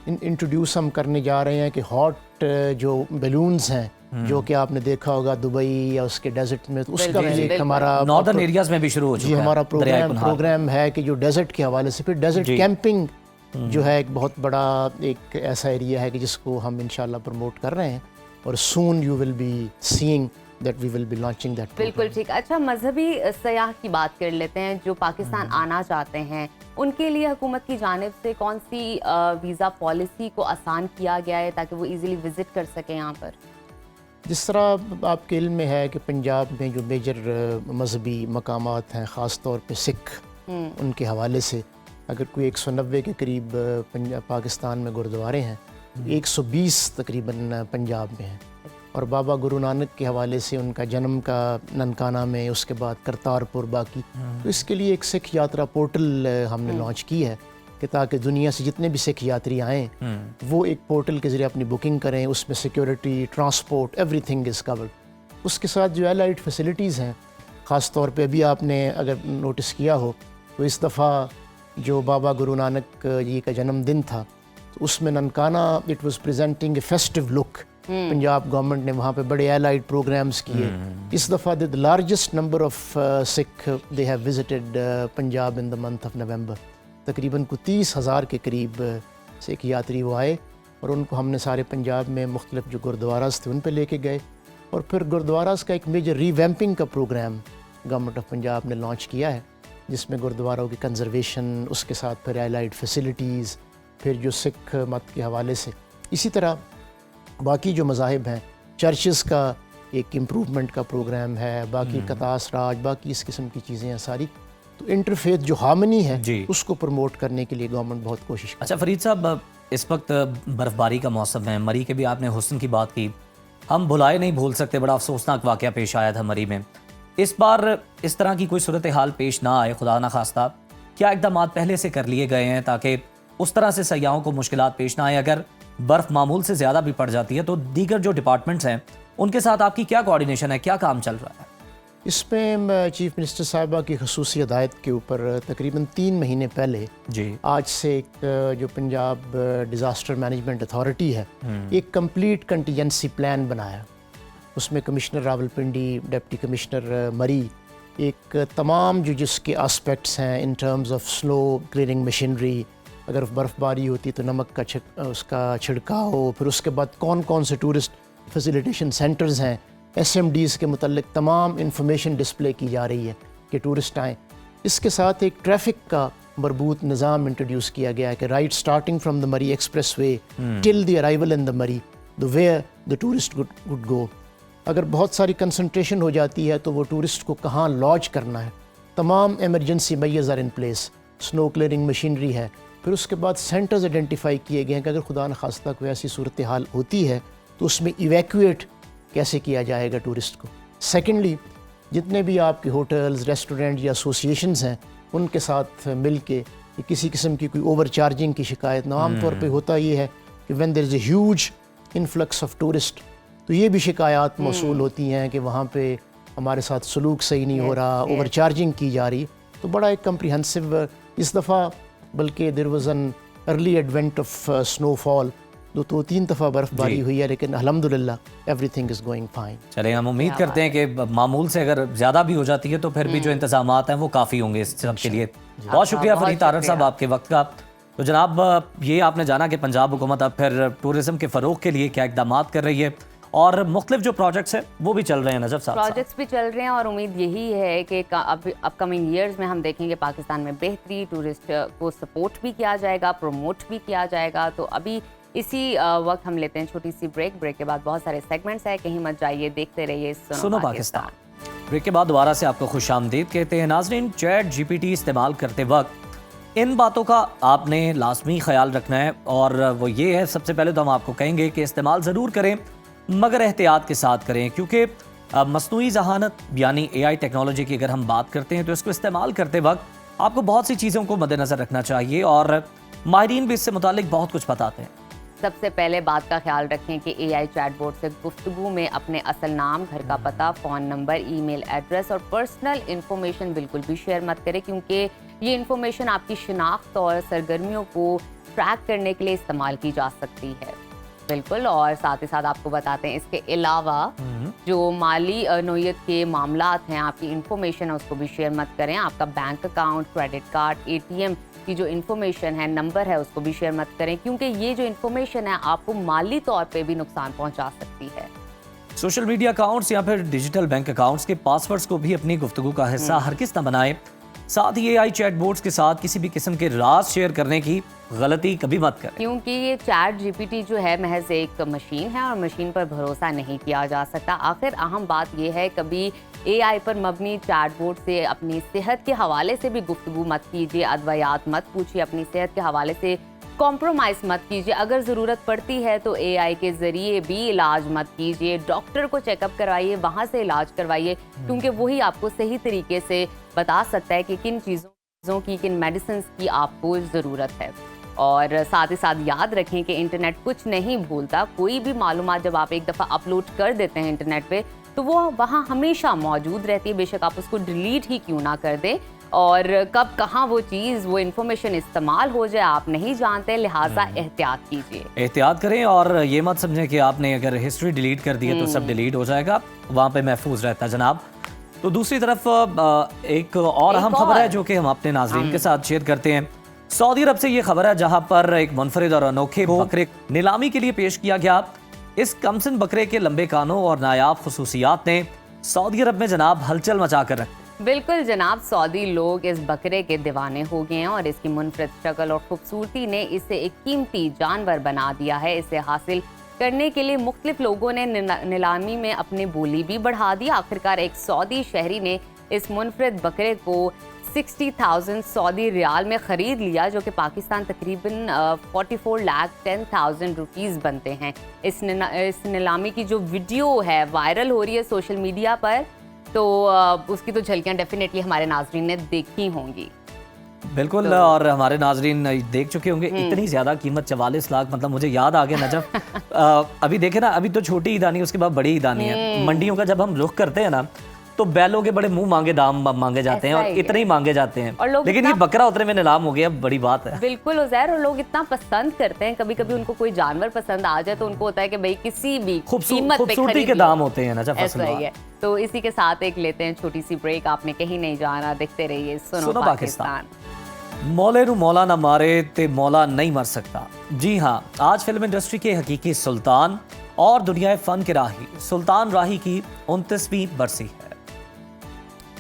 इंट्रोड्यूस हम करने जा रहे हैं कि हॉट जो बैलून्स हैं जो कि आपने देखा होगा दुबई या उसके डेजर्ट में, तो उसका भी एक हमारा नॉर्दर्न एरियाज में भी शुरू हो चुका जी है। हमारा दरियाए प्रोग्राम है कि जो डेजर्ट के हवाले से फिर डेजर्ट कैंपिंग जो है एक बहुत बड़ा एक ऐसा एरिया है कि जिसको हम इंशाल्लाह प्रमोट कर रहे हैं और soon you will be seeing that we will be launching that. बिल्कुल ठीक। अच्छा, मजहबी सयाह की बात कर लेते हैं जो पाकिस्तान आना चाहते हैं, उनके लिए हुकूमत की जानिब से कौन सी वीज़ा पॉलिसी को आसान किया गया है ताकि वो इजीली विजिट कर सकें यहाँ पर? जिस तरह आपके इल्म में है कि पंजाब में जो मेजर मजहबी मकामात हैं ख़ास तौर पे सिख, उनके हवाले से अगर कोई 190 के करीब पाकिस्तान में गुरुद्वारे हैं, 120 तकरीबन पंजाब में हैं और बाबा गुरु नानक के हवाले से उनका जन्म का ननकाना में, उसके बाद करतारपुर, बाकी तो इसके लिए एक सिख यात्रा पोर्टल हमने लॉन्च की है कि ताकि दुनिया से जितने भी सिख यात्री आएँ वो एक पोर्टल के ज़रिए अपनी बुकिंग करें, उसमें security, transport, everything is covered. उसके साथ जो एलाइड फैसिलिटीज़ हैं, ख़ास तौर पे अभी आपने अगर नोटिस किया हो तो इस दफ़ा जो बाबा गुरु नानक जी का जन्मदिन था, तो उसमें Nankana it was presenting A festive look. Punjab government ने वहाँ पे बड़े एलाइड प्रोग्राम्स किए। इस दफ़ा the largest number of Sikh they have visited Punjab in the month of November. तकरीबन को 30,000 के करीब सिख यात्री वो आए और उनको हमने सारे पंजाब में मुख्तलिफ जो गुरुद्वारास थे उन पे लेके गए। और फिर गुरुद्वारास का एक मेजर रीवैम्पिंग का प्रोग्राम गवर्नमेंट ऑफ पंजाब ने लॉन्च किया है, जिसमें गुरुद्वारों की कंजर्वेशन, उसके साथ फिर एलाइड फैसिलिटीज़, फिर जो सिख मत के हवाले से, इसी तरह बाकी जो मज़ाहिब हैं, चर्चेस का एक इम्प्रूवमेंट का प्रोग्राम है, बाकी कतास राज, बाकी इस किस्म की चीज़ें हैं सारी। तो इंटरफेथ जो हार्मनी है उसको प्रमोट करने के लिए गवर्नमेंट बहुत कोशिश कर। अच्छा फरीद साहब, इस वक्त बर्फ़बारी का मौसम है, मरी के भी आपने हुस्न की बात की, हम भुलाए नहीं भूल सकते, बड़ा अफसोसनाक वाक़या पेश आया था मरी में। इस बार इस तरह की कोई सूरत हाल पेश ना आए, खुदा ना खास्ता, क्या इक़दाम पहले से कर लिए गए हैं ताकि उस तरह से सयाहों को मुश्किलात पेश ना आए? अगर बर्फ़ मामूल से ज़्यादा भी पड़ जाती है तो दीगर जो डिपार्टमेंट्स हैं उनके साथ आपकी क्या कोऑर्डिनेशन है, क्या काम चल रहा है? इसमें चीफ मिनिस्टर साहिबा की खसूसी हिदायत के ऊपर तकरीबन 3 महीने पहले जी आज से एक जो पंजाब डिज़ास्टर मैनेजमेंट अथॉरिटी है, एक कंप्लीट कंटीजेंसी प्लान बनाया। उसमें कमिश्नर रावलपिंडी, डिप्टी कमिश्नर मरी, एक तमाम जो जिसके एस्पेक्ट्स हैं in terms of snow clearing machinery, अगर बर्फ़बारी होती तो नमक का उसका छिड़काव, फिर उसके बाद कौन कौन से टूरिस्ट फैसिलिटेशन सेंटर्स हैं, SMDs के मुतल्लिक तमाम इंफॉर्मेशन डिस्प्ले की जा रही है कि टूरिस्ट आएँ। इसके साथ एक ट्रैफिक का मरबूत निज़ाम इंट्रोड्यूस किया गया है कि right starting from the Murree expressway till the arrival in the Murree the where the tourist would go. अगर बहुत सारी कंसंट्रेशन हो जाती है तो वो टूरिस्ट को कहाँ लॉज करना है, तमाम emergency measures are in place, snow clearing machinery है। फिर उसके बाद सेंटर्स आइडेंटिफाई किए गए हैं कि अगर खुदा न खास्ता कोई ऐसी सूरत हाल होती है तो उसमें इवैक्यूएट कैसे किया जाएगा टूरिस्ट को। सेकेंडली, जितने भी आपके होटल्स, रेस्टोरेंट या एसोसिएशंस हैं उनके साथ मिल के किसी किस्म की कोई ओवर चार्जिंग की शिकायत ना, आमतौर पे होता ये है कि when there is a huge influx of tourist तो ये भी शिकायत मौसूल होती हैं कि वहाँ पे हमारे साथ सलूक सही नहीं हो रहा, ओवर चार्जिंग की जा रही। तो बड़ा एक कम्प्रिहेंसिव इस दफ़ा, बल्कि there was an early advent of snowfall, 2-3 दफ़ा बर्फ़बारी हुई है, लेकिन अल्हम्दुलिल्लाह एवरीथिंग इज़ गोइंग फाइन। चले, हम उम्मीद करते हैं कि मामूल से अगर ज़्यादा भी हो जाती है तो फिर भी जो इंतजामात हैं वो काफ़ी होंगे इस सब के लिए। बहुत शुक्रिया फरीद तारड़ साहब आपके वक्त का। तो जनाब, ये आपने जाना कि पंजाब हुकूमत अब फिर टूरिज़म के फ़रोग के लिए क्या इक़दाम कर रही है और मुख्तलिफ जो प्रोजेक्ट्स हैं वो भी चल रहे हैं, नजफ साहब प्रोजेक्ट्स भी चल रहे हैं और उम्मीद यही है कि अपकमिंग ईयर्स में हम देखेंगे पाकिस्तान में बेहतरी, टूरिस्ट को सपोर्ट भी किया जाएगा, प्रमोट भी किया जाएगा। तो अभी इसी वक्त हम लेते हैं छोटी सी ब्रेक के बाद बहुत सारे सेगमेंट्स हैं, कहीं मत जाइए, देखते रहिए सुनो पाकिस्तान। ब्रेक के बाद दोबारा से आपको खुशामदीद कहते हैं। नाज़रीन, चैट GPT इस्तेमाल करते वक्त इन बातों का आपने लाजमी ख्याल रखना है और वो ये है, सबसे पहले तो हम आपको कहेंगे कि इस्तेमाल ज़रूर करें मगर एहतियात के साथ करें, क्योंकि मसनूई ज़हानत यानी AI टेक्नोलॉजी की अगर हम बात करते हैं तो इसको इस्तेमाल करते वक्त आपको बहुत सी चीज़ों को मद्देनज़र रखना चाहिए और माहिरीन भी इससे मुतालिक बहुत कुछ बताते हैं। सबसे पहले बात का ख्याल रखें कि AI चैटबॉट से गुफ्तगू में अपने असल नाम, घर का पता, फ़ोन नंबर, ईमेल एड्रेस और पर्सनल इन्फॉर्मेशन बिल्कुल भी शेयर मत करें, क्योंकि ये इन्फॉर्मेशन आपकी शिनाख्त और सरगर्मियों को ट्रैक करने के लिए इस्तेमाल की जा सकती है। बिल्कुल, और साथ ही साथ आपको बताते हैं इसके अलावा जो माली नोयत के मामलात हैं, आपकी इन्फॉर्मेशन है उसको भी शेयर मत करें। आपका bank account, credit card, ATM की जो इन्फॉर्मेशन है, नंबर है, उसको भी शेयर मत करें, क्योंकि ये जो इन्फॉर्मेशन है आपको माली तौर पे भी नुकसान पहुंचा सकती है। सोशल मीडिया अकाउंट्स या फिर डिजिटल बैंक अकाउंट्स के पासवर्ड्स को भी अपनी गुफ्तगू का हिस्सा हरगिज़ न बनाएं। साथ ही AI चैटबॉट्स के साथ किसी भी किस्म के राज शेयर करने की गलती कभी मत करें, क्योंकि ये चैट GPT जो है महज एक मशीन है और मशीन पर भरोसा नहीं किया जा सकता। आखिर अहम बात ये है, कभी AI पर मबनी चैटबॉट से अपनी सेहत के हवाले से भी गुफ्तगू मत कीजिए, अदवायात मत पूछिए, अपनी सेहत के हवाले से कॉम्प्रोमाइज़ मत कीजिए। अगर ज़रूरत पड़ती है तो AI के ज़रिए भी इलाज मत कीजिए, डॉक्टर को चेकअप करवाइए, वहाँ से इलाज करवाइए, क्योंकि वही आपको सही तरीके से बता सकता है कि किन चीज़ों की, किन मेडिसिन की आपको ज़रूरत है। और साथ ही साथ याद रखें कि इंटरनेट कुछ नहीं भूलता, कोई भी मालूमात जब आप एक दफ़ा अपलोड कर देते हैं इंटरनेट पे तो वो वहाँ हमेशा मौजूद रहती है, बेशक आप उसको डिलीट ही क्यों ना कर दें। और कब कहाँ वो चीज़, वो इन्फॉर्मेशन इस्तेमाल हो जाए आप नहीं जानते, लिहाजा एहतियात कीजिए, एहतियात करें। और ये मत समझें कि आपने अगर हिस्ट्री डिलीट कर दी है तो सब डिलीट हो जाएगा, वहाँ पे महफूज रहता है जनाब। तो दूसरी तरफ एक और अहम खबर है जो कि हम अपने नाजरीन के साथ शेयर करते हैं। सऊदी अरब से ये खबर है जहाँ पर एक मुनफरिद और अनोखे बकरे नीलामी के लिए पेश किया गया। इस कमसिन बकरे के लंबे कानों और नायाब खसूसियात ने सऊदी अरब में जनाब हलचल मचा कर रखी। बिल्कुल जनाब, सऊदी लोग इस बकरे के दीवाने हो गए हैं और इसकी मुनफरिद शक्ल और खूबसूरती ने इसे एक कीमती जानवर बना दिया है। इसे हासिल करने के लिए मुख्तलिफ लोगों ने नीलामी में अपनी बोली भी बढ़ा दी। आखिरकार एक सऊदी शहरी ने इस मुनफरिद बकरे को 60,000 सऊदी रियाल में ख़रीद लिया, जो कि पाकिस्तान तकरीबन 44,10,000 रुपीज़ बनते हैं। इस नीलामी की जो वीडियो है वायरल हो रही है सोशल मीडिया पर, तो उसकी तो झलकियाँ डेफिनेटली हमारे नाजरीन ने देखी होंगी। बिल्कुल, और हमारे नाजरीन देख चुके होंगे। इतनी ज्यादा कीमत 44 लाख, मतलब मुझे याद आ गया नजफ। अभी देखे ना, अभी तो छोटी ईदानी, उसके बाद बड़ी ईदानी है। मंडियों का जब हम रुख करते हैं ना, तो बैलों के बड़े मुंह मांगे दाम मांगे जाते हैं और इतने ही मांगे जाते हैं, लेकिन ये बकरा उतने में नीलाम हो गया, बड़ी बात है। बिल्कुल उज़ैर, और लोग इतना पसंद करते हैं, कभी कभी उनको कोई जानवर पसंद आ जाए तो उनको होता है कि भाई किसी भी कीमत पे खूबसूरती के दाम होते हैं ना, जब ऐसा ही है। तो इसी के साथ एक लेते हैं छोटी सी ब्रेक। आपने कहीं नहीं जाना, देखते रहिए सुनो पाकिस्तान। मौले नू मौला ना मारे ते मौला नहीं मर सकता। जी हाँ, आज फिल्म इंडस्ट्री के हकीकी सुल्तान और दुनिया फन के राही सुल्तान राही की 29वीं बरसी है,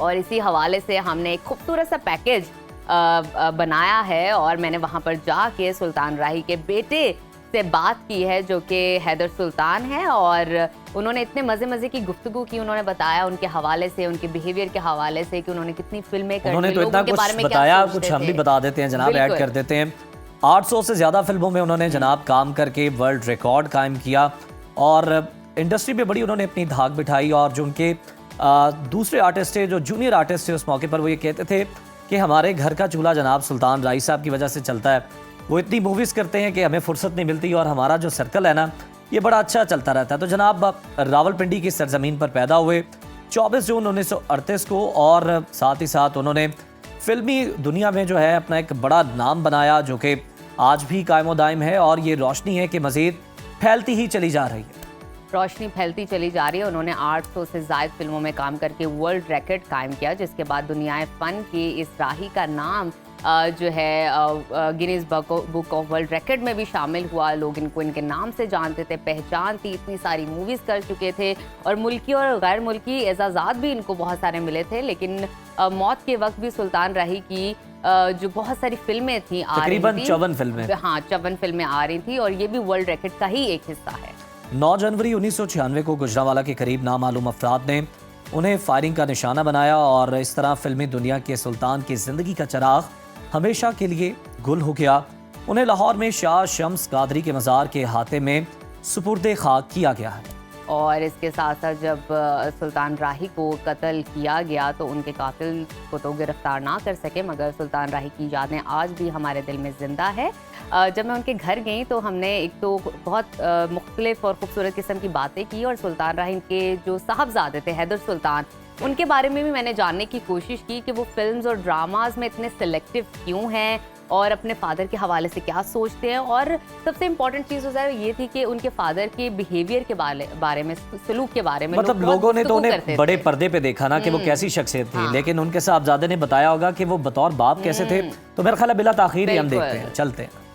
और इसी हवाले से हमने एक खूबसूरत सा पैकेज बनाया है और मैंने वहाँ पर जाके सुल्तान राही के बेटे से बात की है, जो कि हैदर सुल्तान है, और उन्होंने इतने मज़े की गुफ्तगू की। उन्होंने बताया उनके हवाले से, उनके बिहेवियर के हवाले से कि उन्होंने कितनी फिल्में कर, उन्होंने तो इतना कुछ बताया, कुछ हम भी बता देते हैं जनाब, ऐड कर देते हैं। 800 से ज़्यादा फिल्मों में उन्होंने जनाब काम करके वर्ल्ड रिकॉर्ड कायम किया और इंडस्ट्री में बड़ी उन्होंने अपनी धाक बिठाई। और जो उनके दूसरे आर्टिस्ट थे, जो जूनियर आर्टिस्ट थे उस मौके पर, वो ये कहते थे कि हमारे घर का चूल्हा जनाब सुल्तान राही साहब की वजह से चलता है। वो इतनी मूवीज़ करते हैं कि हमें फुर्सत नहीं मिलती और हमारा जो सर्कल है ना, ये बड़ा अच्छा चलता रहता है। तो जनाब रावलपिंडी की सरजमीन पर पैदा हुए 24 जून 1938 को, और साथ ही साथ उन्होंने फिल्मी दुनिया में जो है अपना एक बड़ा नाम बनाया, जो कि आज भी कायम दायम है। और ये रोशनी है कि मज़ीद फैलती ही चली जा रही है, रोशनी फैलती चली जा रही है। उन्होंने 800 से ज़ायद फिल्मों में काम करके वर्ल्ड रिकॉर्ड कायम किया, जिसके बाद दुनिया फ़न के इस राही का नाम जो है Guinness book of world record में भी शामिल हुआ। लोग इनको इनके नाम से जानते थे, पहचान थी, इतनी सारी मूवीज़ कर चुके थे और मुल्की और गैर मुल्की एजाज़ात भी इनको बहुत सारे मिले थे। लेकिन मौत के वक्त भी सुल्तान राही की जो बहुत सारी फिल्में थी, तकरीबन 54 फिल्में, हाँ 54 फिल्में आ रही थी, और ये भी वर्ल्ड रिकॉर्ड का ही एक हिस्सा है। 9 जनवरी 1996 को गुजरांवाला के करीब नामालूम अफराद ने उन्हें फायरिंग का निशाना बनाया और इस तरह फिल्मी दुनिया के सुल्तान की ज़िंदगी का चिराग हमेशा के लिए गुल हो गया। उन्हें लाहौर में शाह शम्स कादरी के मज़ार के अहाते में सुपुर्दे खाक किया गया है। और इसके साथ साथ जब सुल्तान राही को कत्ल किया गया तो उनके कातिल को तो गिरफ्तार ना कर सके, मगर सुल्तान राही की यादें आज भी हमारे दिल में ज़िंदा है। जब मैं उनके घर गई तो हमने एक तो बहुत मुख्तलिफ और ख़ूबसूरत किस्म की बातें की, और सुल्तान राही के जो साहबजादे थे हैदर सुल्तान, उनके बारे में भी मैंने जानने की कोशिश की कि वो फिल्म्स और ड्रामाज में इतने सेलेक्टिव क्यों हैं और अपने फादर के हवाले से क्या सोचते हैं। और सबसे इम्पोर्टेंट चीज़ हो जाए ये थी कि उनके फादर के बिहेवियर के बारे में, सलूक के बारे में, मतलब लोगों ने तो उन्हें बड़े पर्दे पे देखा ना कि वो कैसी शख्सियत थी, लेकिन उनके साहबजादे ने बताया होगा कि वो बतौर बाप कैसे थे। तो मेरा ख्याल है बिला ताखीर ही हम देखते हैं, चलते हैं।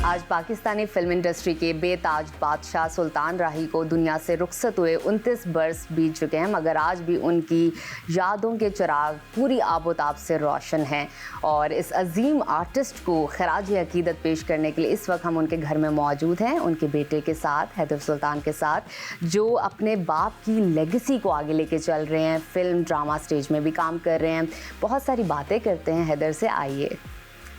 आज पाकिस्तानी फिल्म इंडस्ट्री के बेताज बादशाह सुल्तान राही को दुनिया से रुखसत हुए 29 बरस बीत चुके हैं, मगर आज भी उनकी यादों के चिराग पूरी आबोताब से रोशन हैं। और इस अजीम आर्टिस्ट को खराज अकीदत पेश करने के लिए इस वक्त हम उनके घर में मौजूद हैं, उनके बेटे के साथ, हैदर सुल्तान के साथ, जो अपने बाप की लेगेसी को आगे लेके चल रहे हैं, फिल्म ड्रामा स्टेज में भी काम कर रहे हैं। बहुत सारी बातें करते हैं हैदर से, आइए।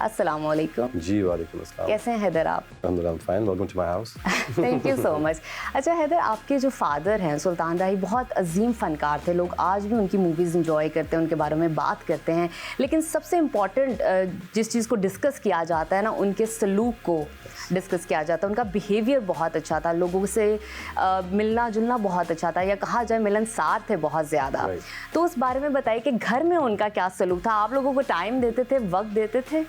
अस्सलाम वालेकुम। जी वालेकुम अस्सलाम। कैसे हैं हैदर आप? अल्हम्दुलिल्लाह I am fine, welcome to my house. Thank you so much. अच्छा हैदर, आपके जो फादर हैं सुल्तान राही बहुत अजीम फ़नकार थे, लोग आज भी उनकी मूवीज़ इंजॉय करते हैं, उनके बारे में बात करते हैं, लेकिन सबसे इम्पॉर्टेंट जिस चीज़ को डिस्कस किया जाता है ना, उनके सलूक को डिस्कस किया जाता है। उनका बिहेवियर बहुत अच्छा था, लोगों से मिलना जुलना बहुत अच्छा था, या कहा जाए मिलनसार थे बहुत ज़्यादा। तो उस बारे में बताइए कि घर में उनका क्या सलूक था, आप लोगों को टाइम देते थे, वक्त देते थे?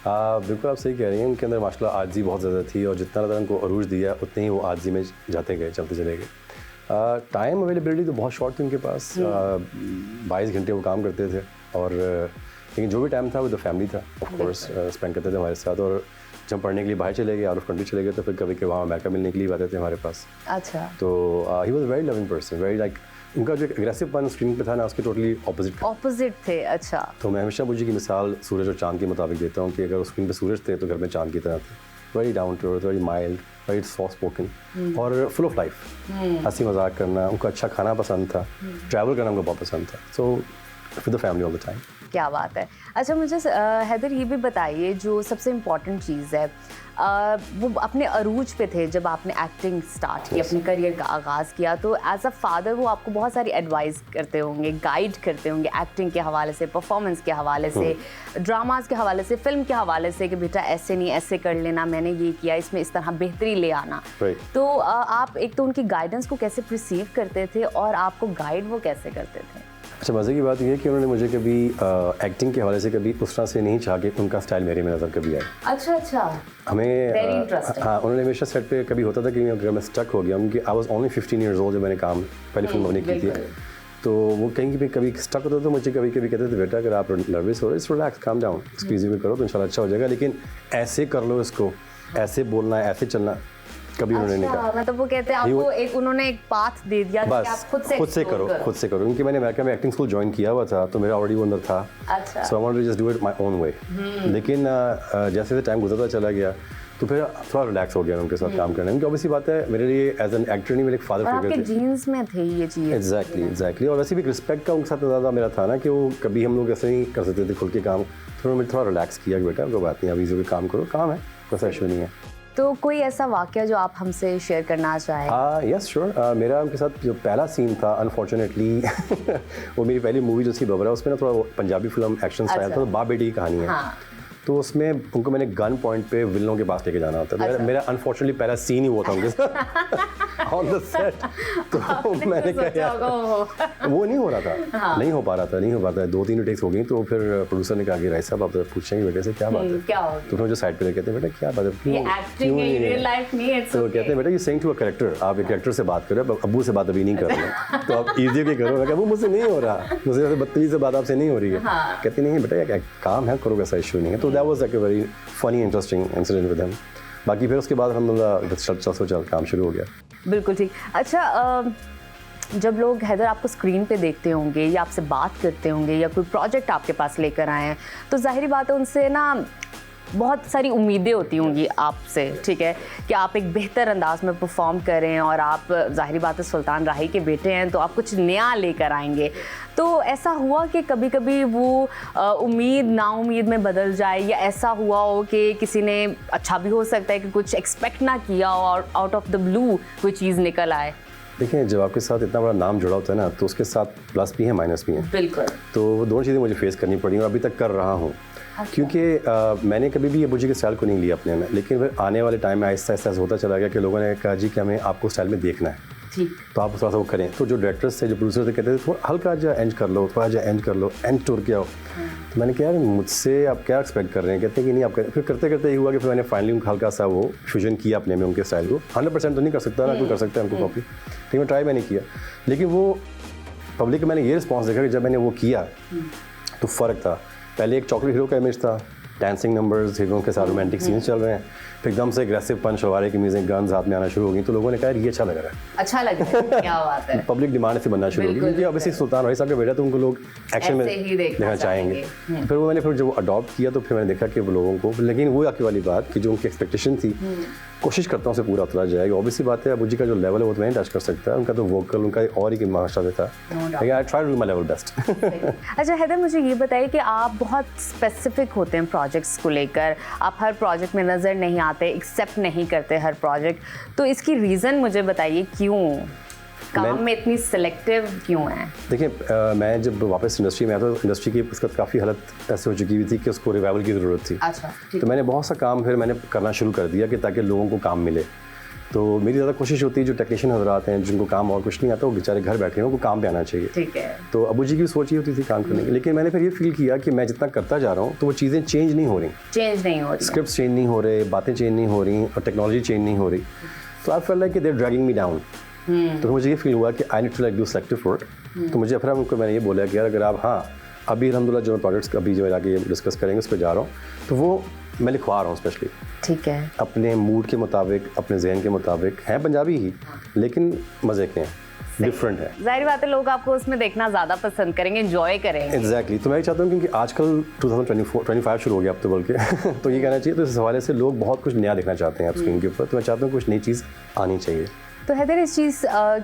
बिल्कुल आप सही कह रही हैं, उनके अंदर माशाल्लाह आजी बहुत ज़्यादा थी और जितना ज़्यादा उनको अरूज दिया उतने ही वो आजी में जाते गए, चलते चले गए। टाइम अवेलेबिलिटी तो बहुत शॉर्ट थी उनके पास, 22 घंटे वो काम करते थे और लेकिन जो भी टाइम था वो द फैमिली था, ऑफ कोर्स स्पेंड करते थे हमारे साथ। और जब पढ़ने के लिए बाहर चले गए, आउट ऑफ कंट्री चले गए, तो फिर कभी वहाँ अमेरिका मिलने के लिए आते थे हमारे पास। अच्छा। तो he was very loving person, very like उनका जो एग्रेसिव पन स्क्रीन पे था ना, उसके टोटली ऑपोजिट थे। अच्छा। तो मैं हमेशा मुझे की मिसाल सूरज और चांद के मुताबिक देता हूँ कि अगर स्क्रीन पे सूरज थे तो घर में चांद की तरह थे। Very down to earth, very mild, very soft spoken और फुल ऑफ लाइफ। हंसी मजाक करना, उनको अच्छा खाना पसंद था, ट्रैवल करना उनको बहुत पसंद था। So with the family all the time. क्या बात है। अच्छा मुझे हैदर ये भी बताइए, जो सबसे इम्पॉर्टेंट चीज़ है, वो अपने अरूज पे थे जब आपने एक्टिंग स्टार्ट की, अपने करियर का आगाज़ किया, तो एज अ फादर वो आपको बहुत सारी एडवाइस करते होंगे, गाइड करते होंगे एक्टिंग के हवाले से, परफॉर्मेंस के हवाले से, ड्रामाज के हवाले से, फिल्म के हवाले से, कि बेटा ऐसे नहीं ऐसे कर लेना, मैंने ये किया, इसमें इस तरह बेहतरी ले आना। तो आप एक तो उनकी गाइडेंस को कैसे रिसीव करते थे और आपको गाइड वो कैसे करते थे? अच्छा, मज़े की बात यह है कि उन्होंने मुझे कभी एक्टिंग के हवाले से कभी उस तरह से नहीं चाहा कि उनका स्टाइल मेरे में नज़र कभी आए। अच्छा अच्छा। हमें हाँ, उन्होंने हमेशा सेट पे कभी होता था कि अगर मैं स्टक हो गया, उनकी I was only 15 years old जब मैंने काम पहली फिल्म अपनी की थी, तो वो कहीं भी कभी स्टक होता तो मुझे कभी कभी कहते थे, बेटा अगर आप नर्वस हो रहे हो, रिलैक्स, काम डाउन, इसको ईजी में करो तो इंशाल्लाह अच्छा हो जाएगा, लेकिन ऐसे कर लो इसको, ऐसे बोलना है, ऐसे चलना, कभी उन्होंने नहीं कहा। मतलब वो कहते हैं आपको एक उन्होंने एक पाथ दे दिया कि आप खुद से करो। क्योंकि मैंने अमेरिका में एक्टिंग स्कूल ज्वाइन किया हुआ था, तो मेरा ऑलरेडी वो अंदर था। अच्छा। So I wanted to just do it my own way. लेकिन जैसे जैसे टाइम गुजरता चला गया तो फिर थोड़ा रिलैक्स हो गया उनके साथ काम करने में। ऑब्वियसली बात है, मेरे लिए एज एन एक्टर नहीं, मेरे एक फादर फिगर थे। आपके जीन्स में थे ये चीज़। एग्जैक्टली। और वैसे भी रिस्पेक्ट का उनके साथ ज़्यादा मेरा था ना, कि वो कभी हम लोग ऐसे नहीं कर सकते थे खुल के काम, तो उन्होंने थोड़ा रिलैक्स किया कि बेटा कोई बात नहीं, अभी जो भी काम करो, काम है, कोई इशू नहीं है। तो कोई ऐसा वाक़या जो आप हमसे शेयर करना चाहें? Yes sure. मेरा उनके साथ जो पहला सीन था, अनफॉर्चुनेटली वो मेरी पहली मूवी जो थी बबरा, उसमें ना थोड़ा पंजाबी फिल्म एक्शन स्टाइल था, तो बाप बेटी की कहानी है। तो उसमें उनको मैंने गन पॉइंट पे विलनों के पास लेके जाना होता है। मेरा अनफॉर्चुनेटली पहला सीन ही वो था उनके साथ ऑन द सेट। तो मैंने कहा वो नहीं हो रहा था, नहीं हो पा रहा था। 2-3 टेक्स हो गई, तो फिर प्रोड्यूसर ने कहा कि राय साहब आप पूछेंगे बेटे से क्या बात है, तो जो साइड पे कहते हैं बेटा क्या बात है, क्यों नहीं, तो कहते हैं बेटा ये सेइंग टू अ कैरेक्टर, आप एक कैरेक्टर से बात करो, अब्बू से बात अभी नहीं कर रहे, तो आप इजी के करो। मैं वो मुझसे नहीं हो रहा, मुझसे बदतमीजी से बात आपसे नहीं हो रही है। कहते नहीं बेटा काम है, करो, ऐसा इशू नहीं है। तो that was like a very funny, interesting incident with him. बाकी फिर उसके बाद हम चल काम शुरू हो गया। बिल्कुल ठीक। अच्छा, जब लोग हैदर आपको स्क्रीन पे देखते होंगे या आपसे बात करते होंगे या कोई प्रोजेक्ट आपके पास लेकर आए हैं, तो जाहिर बात है उनसे ना बहुत सारी उम्मीदें होती होंगी आपसे, ठीक है, कि आप एक बेहतर अंदाज में परफॉर्म करें, और आप ज़ाहिर बात है सुल्तान राही के बेटे हैं, तो आप कुछ नया लेकर आएंगे। तो ऐसा हुआ कि कभी कभी वो उम्मीद नाउम्मीद में बदल जाए, या ऐसा हुआ हो कि किसी ने, अच्छा भी हो सकता है कि कुछ एक्सपेक्ट ना किया हो और आउट ऑफ द ब्लू कोई चीज़ निकल आए? देखिए, जब आपके साथ इतना बड़ा नाम जुड़ा होता है ना, तो उसके साथ प्लस भी है, माइनस भी है। बिल्कुल। तो वो दोनों चीज़ें मुझे फेस करनी पड़ी और अभी तक कर रहा हूँ। क्योंकि मैंने कभी भी ये बुझी के स्टाइल को नहीं लिया अपने में, लेकिन फिर आने वाले टाइम में आहिस्ता आहिस्ता होता चला गया कि लोगों ने कहा जी कि हमें आपको स्टाइल में देखना है, तो आप थोड़ा सा वो करें। तो जो डायरेक्टर्स थे, जो प्रोड्यूसर थे, कहते थे थोड़ा हल्का जा एंड कर लो, थोड़ा जा एंड कर लो, एंड टूर के आओ। तो मैंने कहा यार मुझसे आप क्या एक्सपेक्ट कर रहे हैं? कहते हैं कि नहीं आप करें। फिर करते करते ये हुआ कि फिर मैंने फाइनली हल्का सा वो फ्यूजन किया अपने में उनके स्टाइल को। 100% तो नहीं कर सकता ना, कोई कर सकता है उनको कॉपी, लेकिन ट्राई मैंने किया। लेकिन वो पब्लिक में मैंने ये रिस्पॉन्स देखा कि जब मैंने वो किया तो फ़र्क था। पहले एक चॉकलेट हीरो का इमेज था, डांसिंग नंबर्स, हीरों के साथ रोमांटिक सीन्स चल रहे हैं, फिर एकदम से एग्रेसिव पंच शवारे की म्यूजिक, गन्स हाथ में आना शुरू हो गई, तो लोगों ने कहा ये अच्छा लग रहा है, अच्छा लग रहा है, क्या बात है। पब्लिक डिमांड से बनना शुरू हो गई, क्योंकि ऑब्वियसली सुल्तान राही साहब का बेटा, तो उनको लोग एक्शन में देखना चाहेंगे। फिर वो मैंने जब अडॉप्ट किया, तो फिर मैंने देखा कि वो लोगों को, लेकिन वो आके वाली बात कि जो उनकी एक्सपेक्टेशन थी कोशिश करता हूँ उसे पूरा उतरा जाएगा। ऑब्वियसली बात है, अबू जी का जो लेवल है वो तो नहीं टच कर सकता है, उनका तो वोकल उनका और ही मास्टर था, लेकिन I try to do my level best. अच्छा हैदर, मुझे ये बताइए कि आप बहुत स्पेसिफिक होते हैं प्रोजेक्ट्स को लेकर, आप हर प्रोजेक्ट में नज़र नहीं आते, एक्सेप्ट नहीं करते हर प्रोजेक्ट, तो इसकी रीज़न मुझे बताइए, क्यों काम में इतनी सिलेक्टिव क्यों है? देखिए मैं जब वापस इंडस्ट्री में आया तो इंडस्ट्री की उसका काफ़ी हालत ऐसे हो चुकी हुई थी कि उसको रिवाइवल की ज़रूरत थी। अच्छा, तो मैंने बहुत सा काम फिर मैंने करना शुरू कर दिया कि ताकि लोगों को काम मिले। तो मेरी ज़्यादा कोशिश होती है जो टेक्नीशियन हजरात हैं जिनको काम और कुछ नहीं आता, वो बेचारे घर बैठे हैं, उनको काम पे आना चाहिए। ठीक है। तो अबू जी की सोच ये होती थी काम करने की, लेकिन मैंने फिर ये फील किया कि मैं जितना करता जा रहा हूँ तो वो चीज़ें चेंज नहीं हो रही, स्क्रिप्ट चेंज नहीं हो रहे, बातें चेंज नहीं हो रही और टेक्नोलॉजी चेंज नहीं हो रही। तो आई फेल लाइक कि they are dragging me down. तो मुझे ये फील हुआ कि I need to like do selective work. तो मुझे फिर उनको मैंने ये बोला कि यार अगर आप अभी अलहमदुलिल्लाह जो प्रोजेक्ट्स अभी जो आगे डिस्कस करेंगे उस पर जा रहा हूँ, तो वो मैं लिखवा रहा हूँ स्पेशली, ठीक है, अपने मूड के मुताबिक, अपने जहन के मुताबिक। हैं पंजाबी ही लेकिन मज़े के हैं, डिफरेंट है। जाहिर बात है लोग आपको उसमें देखना ज़्यादा पसंद करेंगे, एंजॉय करेंगे। एग्जैक्टली। तो मैं चाहता हूँ क्योंकि आजकल 2024-25 शुरू हो गया अब तो बल्कि तो ये कहना चाहिए, तो इस हवाले से लोग बहुत कुछ नया देखना चाहते हैं आप स्क्रीन के ऊपर। तो मैं चाहता हूँ कुछ नई चीज़ आनी चाहिए। तो हैदर, इस चीज़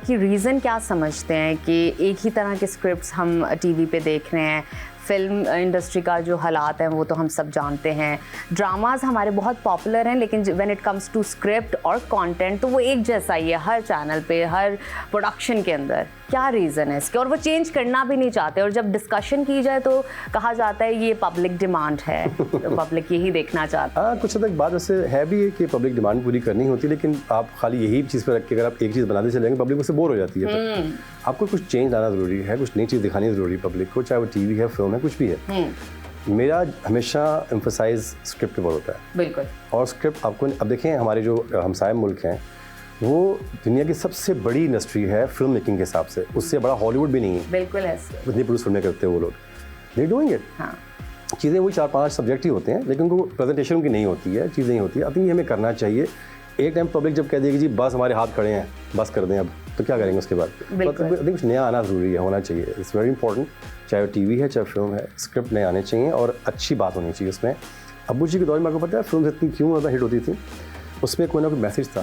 की रीज़न क्या समझते हैं कि एक ही तरह के स्क्रिप्ट्स हम टीवी पे देख रहे हैं? फिल्म इंडस्ट्री का जो हालात हैं वो तो हम सब जानते हैं, ड्रामाज हमारे बहुत पॉपुलर हैं, लेकिन when it comes to script और कंटेंट तो वो एक जैसा ही है हर चैनल पे, हर प्रोडक्शन के अंदर। क्या रीज़न है इसके? और वो चेंज करना भी नहीं चाहते, और जब डिस्कशन की जाए तो कहा जाता है ये पब्लिक डिमांड है, तो पब्लिक यही देखना चाहता है। कुछ हद तक बात वैसे है भी है कि पब्लिक डिमांड पूरी करनी होती है, लेकिन आप खाली यही चीज़ पर रख के अगर आप एक चीज़ बनाते चलेंगे पब्लिक उससे बोर हो जाती है। आपको कुछ चेंज लाना ज़रूरी है, कुछ नई चीज़ दिखानी ज़रूरी है पब्लिक को, चाहे वो टीवी है, फिल्म है, कुछ भी है। मेरा हमेशा एम्फसाइज स्क्रिप्ट के ऊपर होता है। बिल्कुल। और स्क्रिप्ट आपको अब देखें, हमारे जो हमसाय मुल्क हैं वो दुनिया की सबसे बड़ी इंडस्ट्री है फिल्म मेकिंग के हिसाब से, उससे बड़ा हॉलीवुड भी नहीं है। बिल्कुल ऐसे इतनी प्रोड्यूस फिल्में करते हैं वो लोग, दे डूइंग इट। हाँ, चीज़ें वही 4-5 सब्जेक्ट ही होते हैं, लेकिन उनको प्रेजेंटेशन उनकी नहीं होती है, चीज़ें नहीं होती है। आई थिंक ये हमें करना चाहिए। एक टाइम पब्लिक जब कह देगी जी बस हमारे हाथ खड़े हैं, बस कर दें अब, तो क्या करेंगे उसके बाद? मतलब कुछ नया आना ज़रूरी है, होना चाहिए। इट्स वेरी इंपॉर्टेंट, चाहे वो टीवी है चाहे फिल्म है, स्क्रिप्ट नए आने चाहिए और अच्छी बात होनी चाहिए उसमें। अब्बू जी के दौर में आपको पता है फिल्म इतनी क्यों ज़्यादा हिट होती थी? उसमें कोई ना कोई मैसेज था,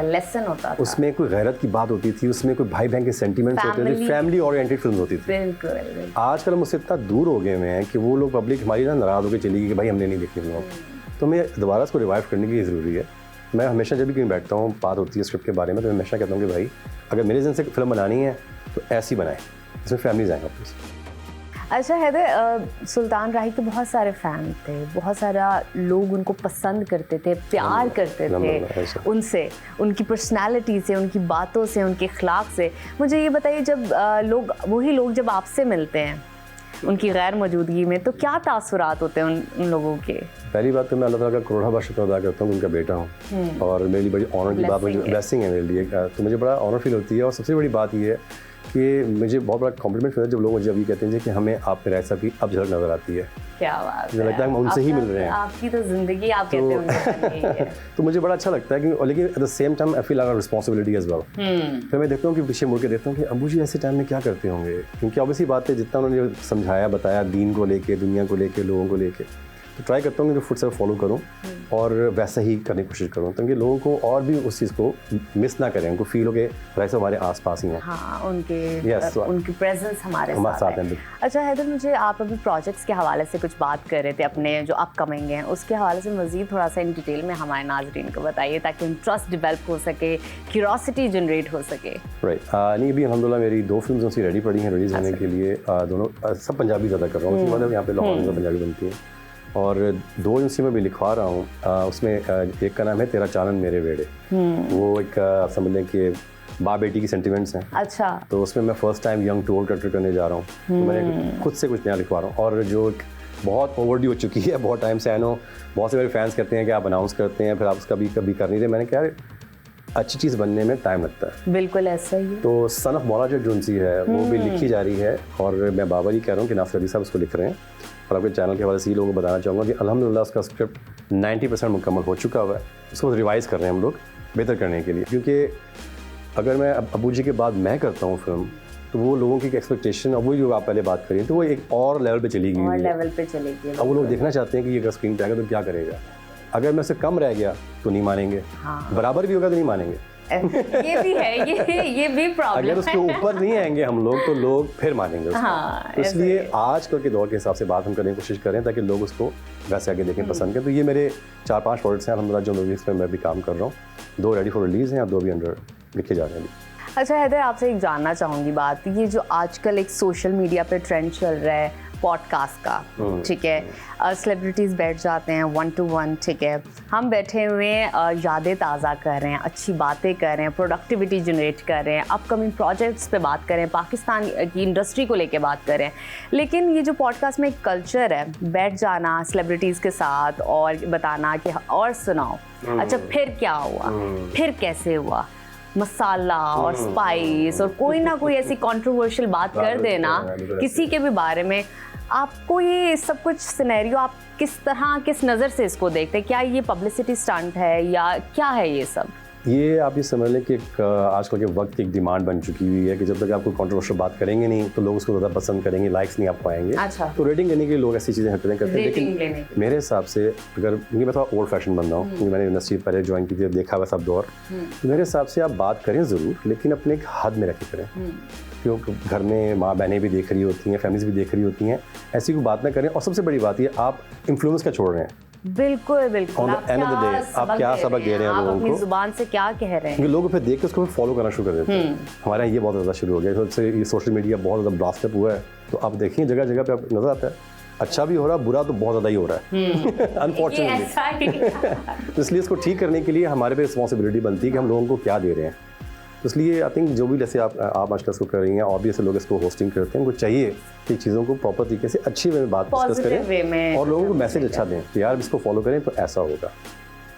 लेसन होता था, उसमें कोई गैरत की बात होती थी, उसमें कोई भाई बहन के सेंटीमेंट्स होते थे, फैमिली ओरिएंटेड फिल्म होती थी। बिल्कुल। आजकल हम उससे इतना दूर हो गए हैं कि वो लोग पब्लिक हमारी ना नाराज़ होकर चली गई कि भाई हमने नहीं देखनी फिल्म। तो मैं दोबारा इसको रिवाइव करने की ज़रूरी है। मैं हमेशा जब भी कहीं बैठता हूँ, बात होती है स्क्रिप्ट के बारे में, तो मैं हमेशा कहता हूँ कि भाई अगर मेरे जन से फिल्म बनानी है तो ऐसी बनाए, इसमें फैमिलीज आएंगे प्लीज़। अच्छा हैदर, सुल्तान राही के बहुत सारे फ़ैन थे, बहुत सारा लोग उनको पसंद करते थे, प्यार करते थे उनसे, उनकी पर्सनालिटी से, उनकी बातों से, उनके अखलाक से। मुझे ये बताइए, जब वही लोग जब आपसे मिलते हैं उनकी गैर मौजूदगी में, तो क्या तासुरात होते हैं उन लोगों के? पहली बात तो मैं अल्लाह ताला का करोड़ा बार शुक्र अदा करता हूँ, उनका बेटा हूँ और मेरे लिए बड़ी ऑनर की बात, मुझे ब्लेसिंग है मेरे लिए। तो मुझे बड़ा ऑनर फील होती है। और सबसे बड़ी बात ये है कि मुझे बहुत बड़ा कॉम्प्लीमेंट मिलता है जब लोग मुझे अभी कहते हैं कि हमें आप में ऐसा भी अब झलक नज़र आती है। क्या बात मुझे लगता है हम उनसे ही मिल रहे हैं। आपकी तो ज़िंदगी आप कहते होंगे। तो मुझे बड़ा अच्छा लगता है कि, लेकिन at the same time I feel a responsibility as well. फिर मैं देखता हूँ कि पीछे मुड़ के देखता हूँ कि अबू जी ऐसे टाइम में क्या करते होंगे, क्योंकि ऑब्वियसली बात है जितना उन्होंने समझाया बताया दीन को लेके, दुनिया को लेके, लोगों को लेके, तो ट्राई करता हूँ कि फुट से फॉलो करूँ और वैसा ही करने की कोशिश करूँ, ताकि लोगों को और भी उस चीज़ को मिस ना करें, उनको फील हो कि वैसे हमारे आसपास ही हैं। हाँ, उनकी प्रेजेंस हमारे साथ है। अच्छा हैदर, मुझे आप अभी प्रोजेक्ट्स के हवाले से कुछ बात कर रहे थे, अपने जो अपकमिंग हैं उसके हवाले से मज़ीद थोड़ा सा इन डिटेल में हमारे नाज़रीन को बताइए, ताकि इंटरेस्ट डेवलप हो सके, क्यूरोसिटी जनरेट हो सके। राइट। नहीं, अभी अल्हम्दुलिल्लाह मेरी 2 फिल्म्स उनकी रेडी पड़ी हैं रिलीज़ होने के लिए। दोनों सब पंजाबी ज़्यादा कर रहा हूँ, उसके बाद यहाँ पे लाहौर में पंजाबी बनती है, और 2 उनसी में भी लिखवा रहा हूँ। उसमें एक का नाम है तेरा चानन मेरे वेड़े। वो एक समझ लें कि बाप बेटी की सेंटिमेंट्स हैं। अच्छा। तो उसमें मैं first time young to old character करने जा रहा हूँ, तो मैंने खुद से कुछ नया लिखवा रहा हूँ। और जो बहुत ओवरड्यू हो चुकी है, बहुत टाइम से, आई नो बहुत से मेरे फैंस कहते हैं कि आप अनाउंस करते हैं फिर आप उसका कभी कर नहीं रहे। मैंने कहा अच्छी चीज़ बनने में टाइम लगता है। बिल्कुल ऐसा ही है। तो सन ऑफ मौला जो जुनसी है वो भी लिखी जा रही है, और मैं बाबर ही कह रहा हूँ कि नासिर अली साहब उसको लिख रहे हैं। और आपके चैनल के हवाले से ये लोगों को बताना चाहूँगा कि अल्हम्दुलिल्लाह उसका स्क्रिप्ट 90% मुकम्मल हो चुका हुआ है। उसको रिवाइज़ कर रहे हैं हम लोग बेहतर करने के लिए, क्योंकि अगर मैं अबू जी के बाद मैं करता हूँ फिल्म, तो वो लोगों की एक्सपेक्टेशन, और वो जो आप पहले बात करिए, तो वो एक और लेवल पे चली गई। और लेवल पे चलेगी। अब वो लोग देखना चाहते हैं कि ये अगर स्क्रीन पे आएगा तो क्या करेगा। अगर मैं उससे कम रह गया तो नहीं मानेंगे, बराबर भी होगा तो नहीं मानेंगे। ये भी है, ये भी प्रॉब्लम है। अगर उसके ऊपर नहीं आएंगे हम लोग तो लोग फिर मानेंगे उसको। हाँ, तो इसलिए आजकल के दौर के हिसाब से बात हम करने की कोशिश करें ताकि लोग उसको वैसे आगे देखें, पसंद करें। तो ये मेरे 4-5 प्रोडक्ट्स हैं अलहमदुलिल्लाह जो मूवीज़ पे मैं भी काम कर रहा हूँ। 2 रेडी फॉर रिलीज़ हैं और 2 भी अंडर लिखे जा रहे हैं। अच्छा हैदर, आपसे एक जानना चाहूँगी बात, ये जो आजकल एक सोशल मीडिया पे ट्रेंड चल रहा है पॉडकास्ट का, ठीक है, सेलिब्रिटीज़ बैठ जाते हैं 1 to 1, ठीक है, हम बैठे हुए यादें ताज़ा कर रहे हैं, अच्छी बातें कर रहे हैं, प्रोडक्टिविटी जनरेट कर रहे हैं, अपकमिंग प्रोजेक्ट्स पे बात कर रहे हैं, पाकिस्तान की इंडस्ट्री को लेके बात कर रहे हैं। लेकिन ये जो पॉडकास्ट में एक कल्चर है, बैठ जाना सेलिब्रिटीज़ के साथ और बताना कि और सुनाओ, अच्छा फिर क्या हुआ, फिर कैसे हुआ, मसाला और स्पाइस और कोई ना कोई ऐसी कंट्रोवर्शियल बात कर देना किसी के भी बारे में। आपको ये सब कुछ सिनेरियो आप किस तरह, किस नज़र से इसको देखते हैं? क्या ये पब्लिसिटी स्टंट है या क्या है ये सब? ये आप ये समझ लें कि आजकल के वक्त की एक डिमांड बन चुकी हुई है कि जब तक आप कोई कंट्रोवर्शियल बात करेंगे नहीं तो लोग उसको ज़्यादा पसंद करेंगे, लाइक्स नहीं आप पाएंगे। अच्छा। तो रेटिंग लेने के लिए लोग ऐसी चीज़ें हरकतें करते हैं। लेकिन मेरे हिसाब से अगर ये मैं थोड़ा ओल्ड फैशन बंदा हूँ क्योंकि मैंने यूनिवर्सिटी पहले ज्वाइन की थी, देखा हुआ सब दौर, तो मेरे हिसाब से आप बात करें ज़रूर लेकिन अपने एक हद में रख के करें, क्योंकि घर में माँ बहनें भी देख रही होती हैं, फैमिलीज भी देख रही होती हैं, ऐसी कोई बात ना करें। और सबसे बड़ी बात ये आप इन्फ्लुएंस का छोड़ रहे हैं। बिल्कुल बिल्कुल। आप क्या सबक दे रहे हैं लोगों को, अपनी जुबान से क्या कह रहे हैं, क्योंकि लोग फिर देख के उसको फॉलो करना शुरू कर देते हैं। हमारे यहाँ ये बहुत ज़्यादा शुरू हो गया, तो ये सोशल मीडिया बहुत ज़्यादा ब्लास्टअप हुआ है। तो आप देखिए जगह जगह पे आप नजर आता है, अच्छा भी हो रहा है, बुरा तो बहुत ज़्यादा ही हो रहा है अनफॉर्चुनेटली। इसलिए इसको ठीक करने के लिए हमारे पे रिस्पॉन्सिबिलिटी बनती है कि हम लोगों को क्या दे रहे हैं। तो इसलिए आई थिंक जो भी जैसे आप आजकल इसको कर रही हैं, ऑब्वियसली लोग इसको होस्टिंग करते हैं, उनको चाहिए कि चीज़ों को प्रॉपर तरीके से अच्छी वे में बात डिस्कस करें और लोगों को मैसेज अच्छा दें कि यार इसको फॉलो करें तो ऐसा होगा,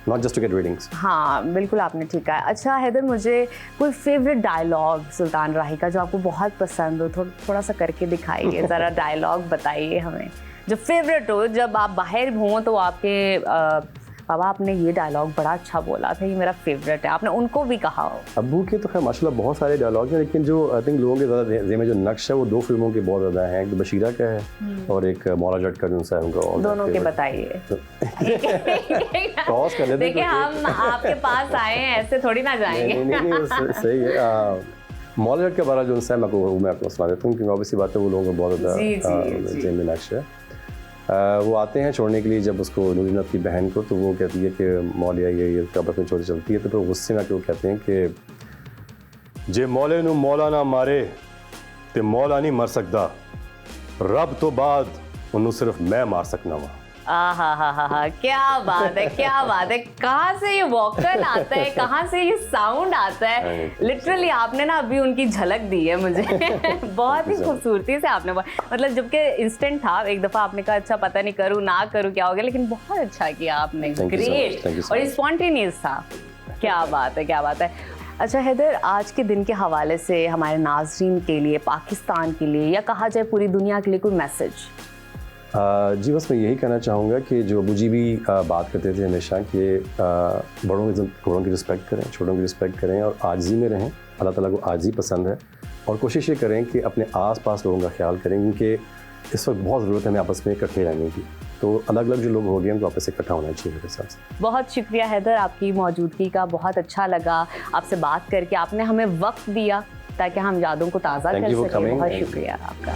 not just to get ratings. हाँ बिल्कुल, आपने ठीक कहा। अच्छा हैदर, मुझे कोई फेवरेट डायलॉग सुल्तान राही का जो आपको बहुत पसंद हो, थोड़ा सा करके दिखाइए, ज़रा डायलॉग बताइए हमें जो फेवरेट हो। जब आप बाहर हों तो आपके बाबा आपने ये डायलॉग बड़ा अच्छा बोला था, ये मेरा फेवरेट है, आपने उनको भी कहा हो। अब्बू के तो खैर माशाल्लाह बहुत सारे डायलॉग हैं, लेकिन जो आई थिंक लोगों के ज़्यादा ज़हन में जो नक्श है वो 2 फिल्मों के बहुत ज़्यादा हैं। एक बशीरा का है और एक मौला जट का, उनसा है उनका। दोनों के बताइए। क्रॉस कर लेते हैं। देखिए हम आपके पास आए हैं, ऐसे थोड़ी ना जाएंगे। नहीं सही है। मौला जट का बारा जो उनसा है मैं आपको सुना देता हूँ, क्योंकि ऑब्वियसली बात है वो लोगों को बहुत ज़्यादा ज़हन में नक्श है। वो आते हैं छोड़ने के लिए जब उसको नूरीनत की बहन को, तो वो कहती है कि मौलिया ये कब्र में चोरी चलती है, तो फिर गुस्से में आके वो कहते हैं कि जे मौले नू मौला ना मारे ते मौला नहीं मर सकता, रब तो बाद उन्होंने सिर्फ मैं मार सकना वहाँ। हा, क्या बात है, क्या बात है। कहाँ से ये वॉकल आता है, कहाँ से ये साउंड आता है। लिटरली आपने ना अभी उनकी झलक दी है मुझे। बहुत ही खूबसूरती से आपने, मतलब जबकि इंस्टेंट था, एक दफ़ा आपने कहा अच्छा पता नहीं करूँ ना करूँ क्या हो गया, लेकिन बहुत अच्छा किया आपने, ग्रेट, और स्पॉन्टेनियस था। क्या बात है, क्या बात है। अच्छा हैदर, आज के दिन के हवाले से हमारे नाज़रीन के लिए, पाकिस्तान के लिए, या कहा जाए पूरी दुनिया के लिए कोई मैसेज? जी बस मैं यही कहना चाहूँगा कि जो अबू जी भी बात करते थे हमेशा कि बड़ों की रिस्पेक्ट करें, छोटों की रिस्पेक्ट करें और आजिज़ी में रहें। अल्लाह ताला को आजिज़ी पसंद है और कोशिश ये करें कि अपने आस-पास लोगों का ख्याल करें, क्योंकि इस वक्त बहुत ज़रूरत है हमें आपस में इकट्ठे रहने की। तो अलग अलग जो लोग हो गए उनको आपस में इकट्ठा होना चाहिए मेरे हिसाब से। बहुत शुक्रिया हैदर, आपकी मौजूदगी का बहुत अच्छा लगा आपसे बात करके, आपने हमें वक्त दिया ताकि हम यादों को ताज़ा कर सकें। बहुत शुक्रिया आपका।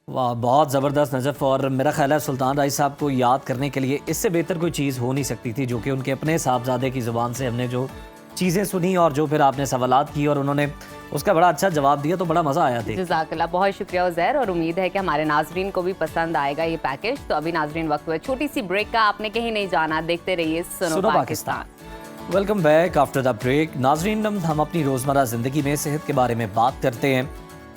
वाह, बहुत ज़बरदस्त नजफ़। और मेरा ख्याल है सुल्तान राही साहब को याद करने के लिए इससे बेहतर कोई चीज़ हो नहीं सकती थी, जो कि उनके अपने साहबजादे की ज़ुबान से हमने जो चीज़ें सुनी और जो फिर आपने सवालात की और उन्होंने उसका बड़ा अच्छा जवाब दिया, तो बड़ा मज़ा आया था। जज़ाकल्लाह, बहुत शुक्रिया उज़ैर, और उम्मीद है कि हमारे नाजरीन को भी पसंद आएगा ये पैकेज। तो अभी नाजरीन वक्त हुआ छोटी सी ब्रेक का, आपने कहीं नहीं जाना, देखते रहिए सुनो Pakistan. Welcome back after the break. नाजरीन, हम अपनी रोज़मर्रा ज़िंदगी में सेहत के बारे में बात करते हैं,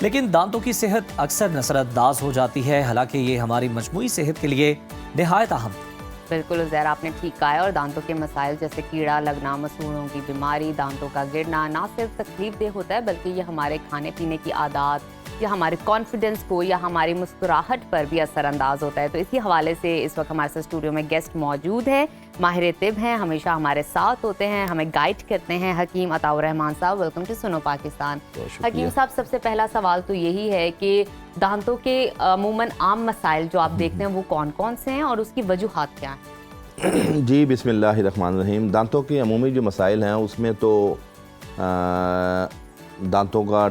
लेकिन दांतों की सेहत अक्सर नज़रअंदाज हो जाती है, हालांकि ये हमारी मजमूई सेहत के लिए निहायत अहम। बिल्कुल उज़ैर, आपने ठीक कहा है। और दांतों के मसाइल जैसे कीड़ा लगना, मसूड़ों की बीमारी, दांतों का गिरना ना सिर्फ तकलीफदेह होता है, बल्कि ये हमारे खाने पीने की आदत या हमारे कॉन्फिडेंस को या हमारी मुस्कुराहट पर भी असरअंदाज होता है। तो इसी हवाले से इस वक्त हमारे साथ स्टूडियो में गेस्ट मौजूद है माहिर तिब हैं, हमेशा हमारे साथ होते हैं, हमें गाइड करते हैं। हकीम अताउर रहमान साहब, वेलकम टू सुनो पाकिस्तान। हकीम साहब, सबसे पहला सवाल तो यही है कि दांतों के अमूमन आम मसाइल जो आप देखते हैं वो कौन कौन से हैं और उसकी वजूहात क्या हैं? जी बिस्मिल्लाहिर्रहमानिर्रहीम। दांतों के अमूमी जो मसाइल हैं उसमें तो दांतों का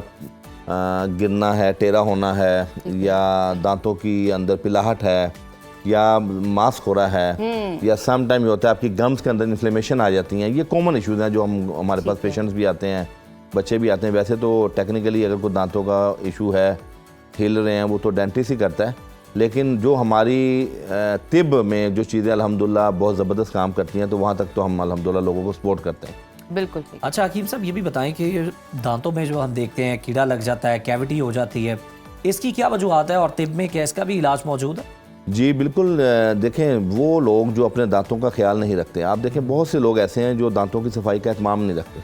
गिरना है, टेढ़ा होना है, या दांतों की अंदर पिलाहट है, या मास्क हो रहा है, या सम टाइम ये होता है आपकी गम्स के अंदर इन्फ्लेमेशन आ जाती हैं। ये कॉमन इश्यूज़ हैं जो हमारे पास पेशेंट्स भी आते हैं, बच्चे भी आते हैं। वैसे तो टेक्निकली अगर कोई दांतों का इशू है, हिल रहे हैं, वो तो डेंटिस्ट ही करता है। लेकिन जो हमारी तिब में जो चीज़ें अल्हम्दुलिल्लाह बहुत ज़बरदस्त काम करती हैं, तो वहाँ तक तो हम अल्हम्दुलिल्लाह लोगों को सपोर्ट करते हैं। बिल्कुल। अच्छा हकीम साहब, ये भी बताएं कि दांतों में जो हम देखते हैं कीड़ा लग जाता है, कैविटी हो जाती है, इसकी क्या वजूहत है और तिब में क्या इसका भी इलाज मौजूद है? जी बिल्कुल। देखें, वो लोग जो अपने दांतों का ख्याल नहीं रखते, आप देखें बहुत से लोग ऐसे हैं जो दांतों की सफाई का एहतमाम नहीं रखते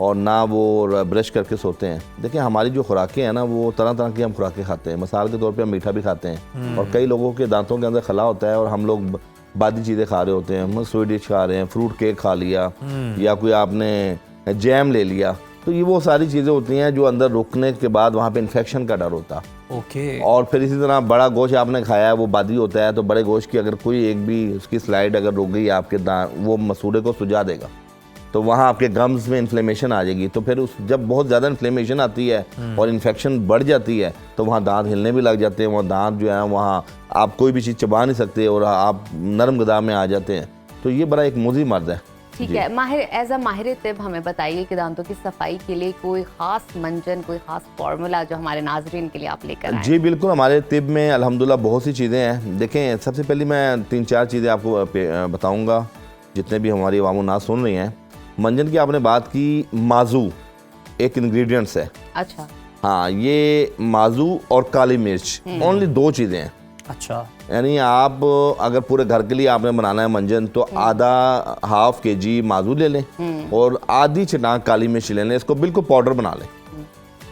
और ना वो ब्रश करके सोते हैं। देखिए, हमारी जो खुराकें हैं ना, वो तरह तरह की हम खुराकें खाते हैं। मिसाल के तौर पे हम मीठा भी खाते हैं और कई लोगों के दांतों के अंदर खला होता है और हम लोग बादी चीज़ें खा रहे होते हैं। हम स्वीट डिश खा रहे हैं, फ्रूट केक खा लिया, या कोई आपने जैम ले लिया, तो ये वो सारी चीज़ें होती हैं जो अंदर रुकने के बाद वहाँ पे इन्फेक्शन का डर होता है। ओके। और फिर इसी तरह बड़ा गोश्त आपने खाया है, वो बादी होता है, तो बड़े गोश्त की अगर कोई एक भी उसकी स्लाइड अगर रुक गई आपके वो मसूड़े को सुजा देगा, तो वहाँ आपके गम्स में इन्फ्लेमेशन आ जाएगी। तो फिर जब बहुत ज़्यादा इन्फ्लेमेशन आती है और इन्फेक्शन बढ़ जाती है, तो वहाँ दांत हिलने भी लग जाते हैं। वहाँ दांत जो है, वहाँ आप कोई भी चीज़ चबा नहीं सकते और आप नरम गदा में आ जाते हैं। तो ये बड़ा एक मुज़ी मर्ज है। ठीक है, एज अ माहिर तिब हमें बताइए कि दांतों की सफाई के लिए कोई खास मंजन, कोई खास फार्मूला जो हमारे नाजरीन के लिए आप लेकर आए? जी बिल्कुल, हमारे तिब में अल्हम्दुलिल्लाह बहुत सी चीज़ें हैं। देखें, सबसे पहले मैं 3-4 चीज़ें आपको बताऊँगा जितने भी हमारी अवाम नाज़ सुन रही हैं। मंजन की आपने बात की, माजू एक इंग्रेडिएंट्स है। अच्छा। हाँ, ये माजू और काली मिर्च, ओनली 2 चीज़ें हैं। अच्छा। यानी आप अगर पूरे घर के लिए आपने बनाना है मंजन, तो आधा ½ kg माजू ले लें और आधी चटाक काली मिर्च ले लें। इसको बिल्कुल पाउडर बना लें।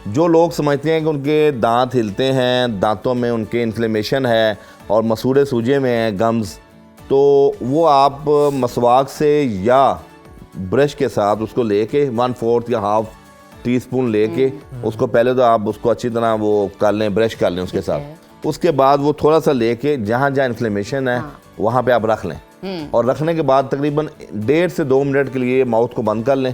जो लोग समझते हैं कि उनके दांत हिलते हैं, दांतों में उनके इन्फ्लेमेशन है और मसूड़े सूजे में हैं, गम्स, तो वो आप मसवाक से या ब्रश के साथ उसको लेके 1/4 या ½ टीस्पून लेके उसको पहले तो आप उसको अच्छी तरह वो कर लें, ब्रश कर लें उसके साथ। उसके बाद वो थोड़ा सा लेके जहाँ जहाँ इन्फ्लेमेशन है वहाँ पे आप रख लें और रखने के बाद तकरीबन 1.5 से 2 मिनट के लिए माउथ को बंद कर लें।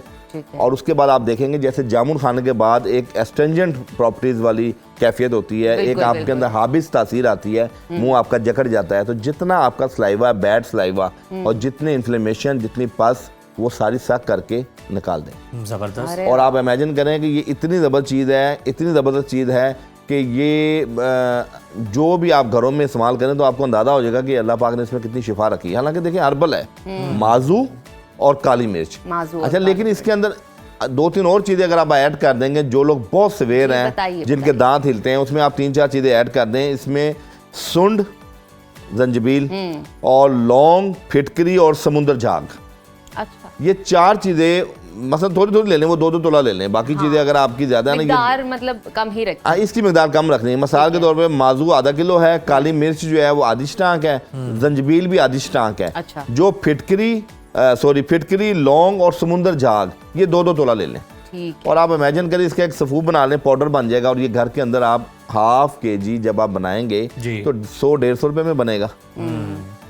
और उसके बाद आप देखेंगे जैसे जामुन खाने के बाद एक एस्टेंजेंट प्रॉपर्टीज वाली कैफियत होती है, एक आपके अंदर हाबिस तासीर आती है, मुंह आपका जकड़ जाता है। तो जितना आपका सलाइवा, बैड सलाइवा और जितने इन्फ्लेमेशन, जितनी पस, वो सारी सक करके निकाल दें। ज़बरदस्त। और आप इमेजिन करें कि ये इतनी ज़बरदस्त चीज़ है, इतनी ज़बरदस्त चीज़ है कि ये जो भी आप घरों में इस्तेमाल करें तो आपको अंदाज़ा हो जाएगा कि अल्लाह पाक ने इसमें कितनी शिफा रखी है। हालांकि देखिए हर्बल है, माजू और काली मिर्च। अच्छा, लेकिन इसके अंदर 2-3 और चीज़ें अगर आप ऐड कर देंगे, जो लोग बहुत सवेर हैं, जिनके दांत हिलते हैं, उसमें आप 3-4 चीज़ें ऐड कर दें। इसमें सुंड, जंजबील और लौंग, फिटकरी और समुंदर झाग। अच्छा। ये 4 चीज़ें मसलन थोड़ी थोड़ी ले लें, वो 2-2 तोला ले लें। बाकी चीज़ें अगर आपकी ज़्यादा है ना, मतलब कम ही रखें। इसकी मिकदार कम रखनी है। मिसाल के तौर पे माजू आधा किलो है, काली मिर्च जो है वो आधी स्टांक है, जंजबील भी आधी स्टांक है। अच्छा। जो फिटकरी, लौंग और समुंदर झाग, ये 2-2 तोला ले लें। ठीक। और आप इमेजिन करें इसका एक सफूफ बना लें, पाउडर बन जाएगा। और ये घर के अंदर आप ½ kg जब आप बनाएंगे तो 100-150 रुपए में बनेगा।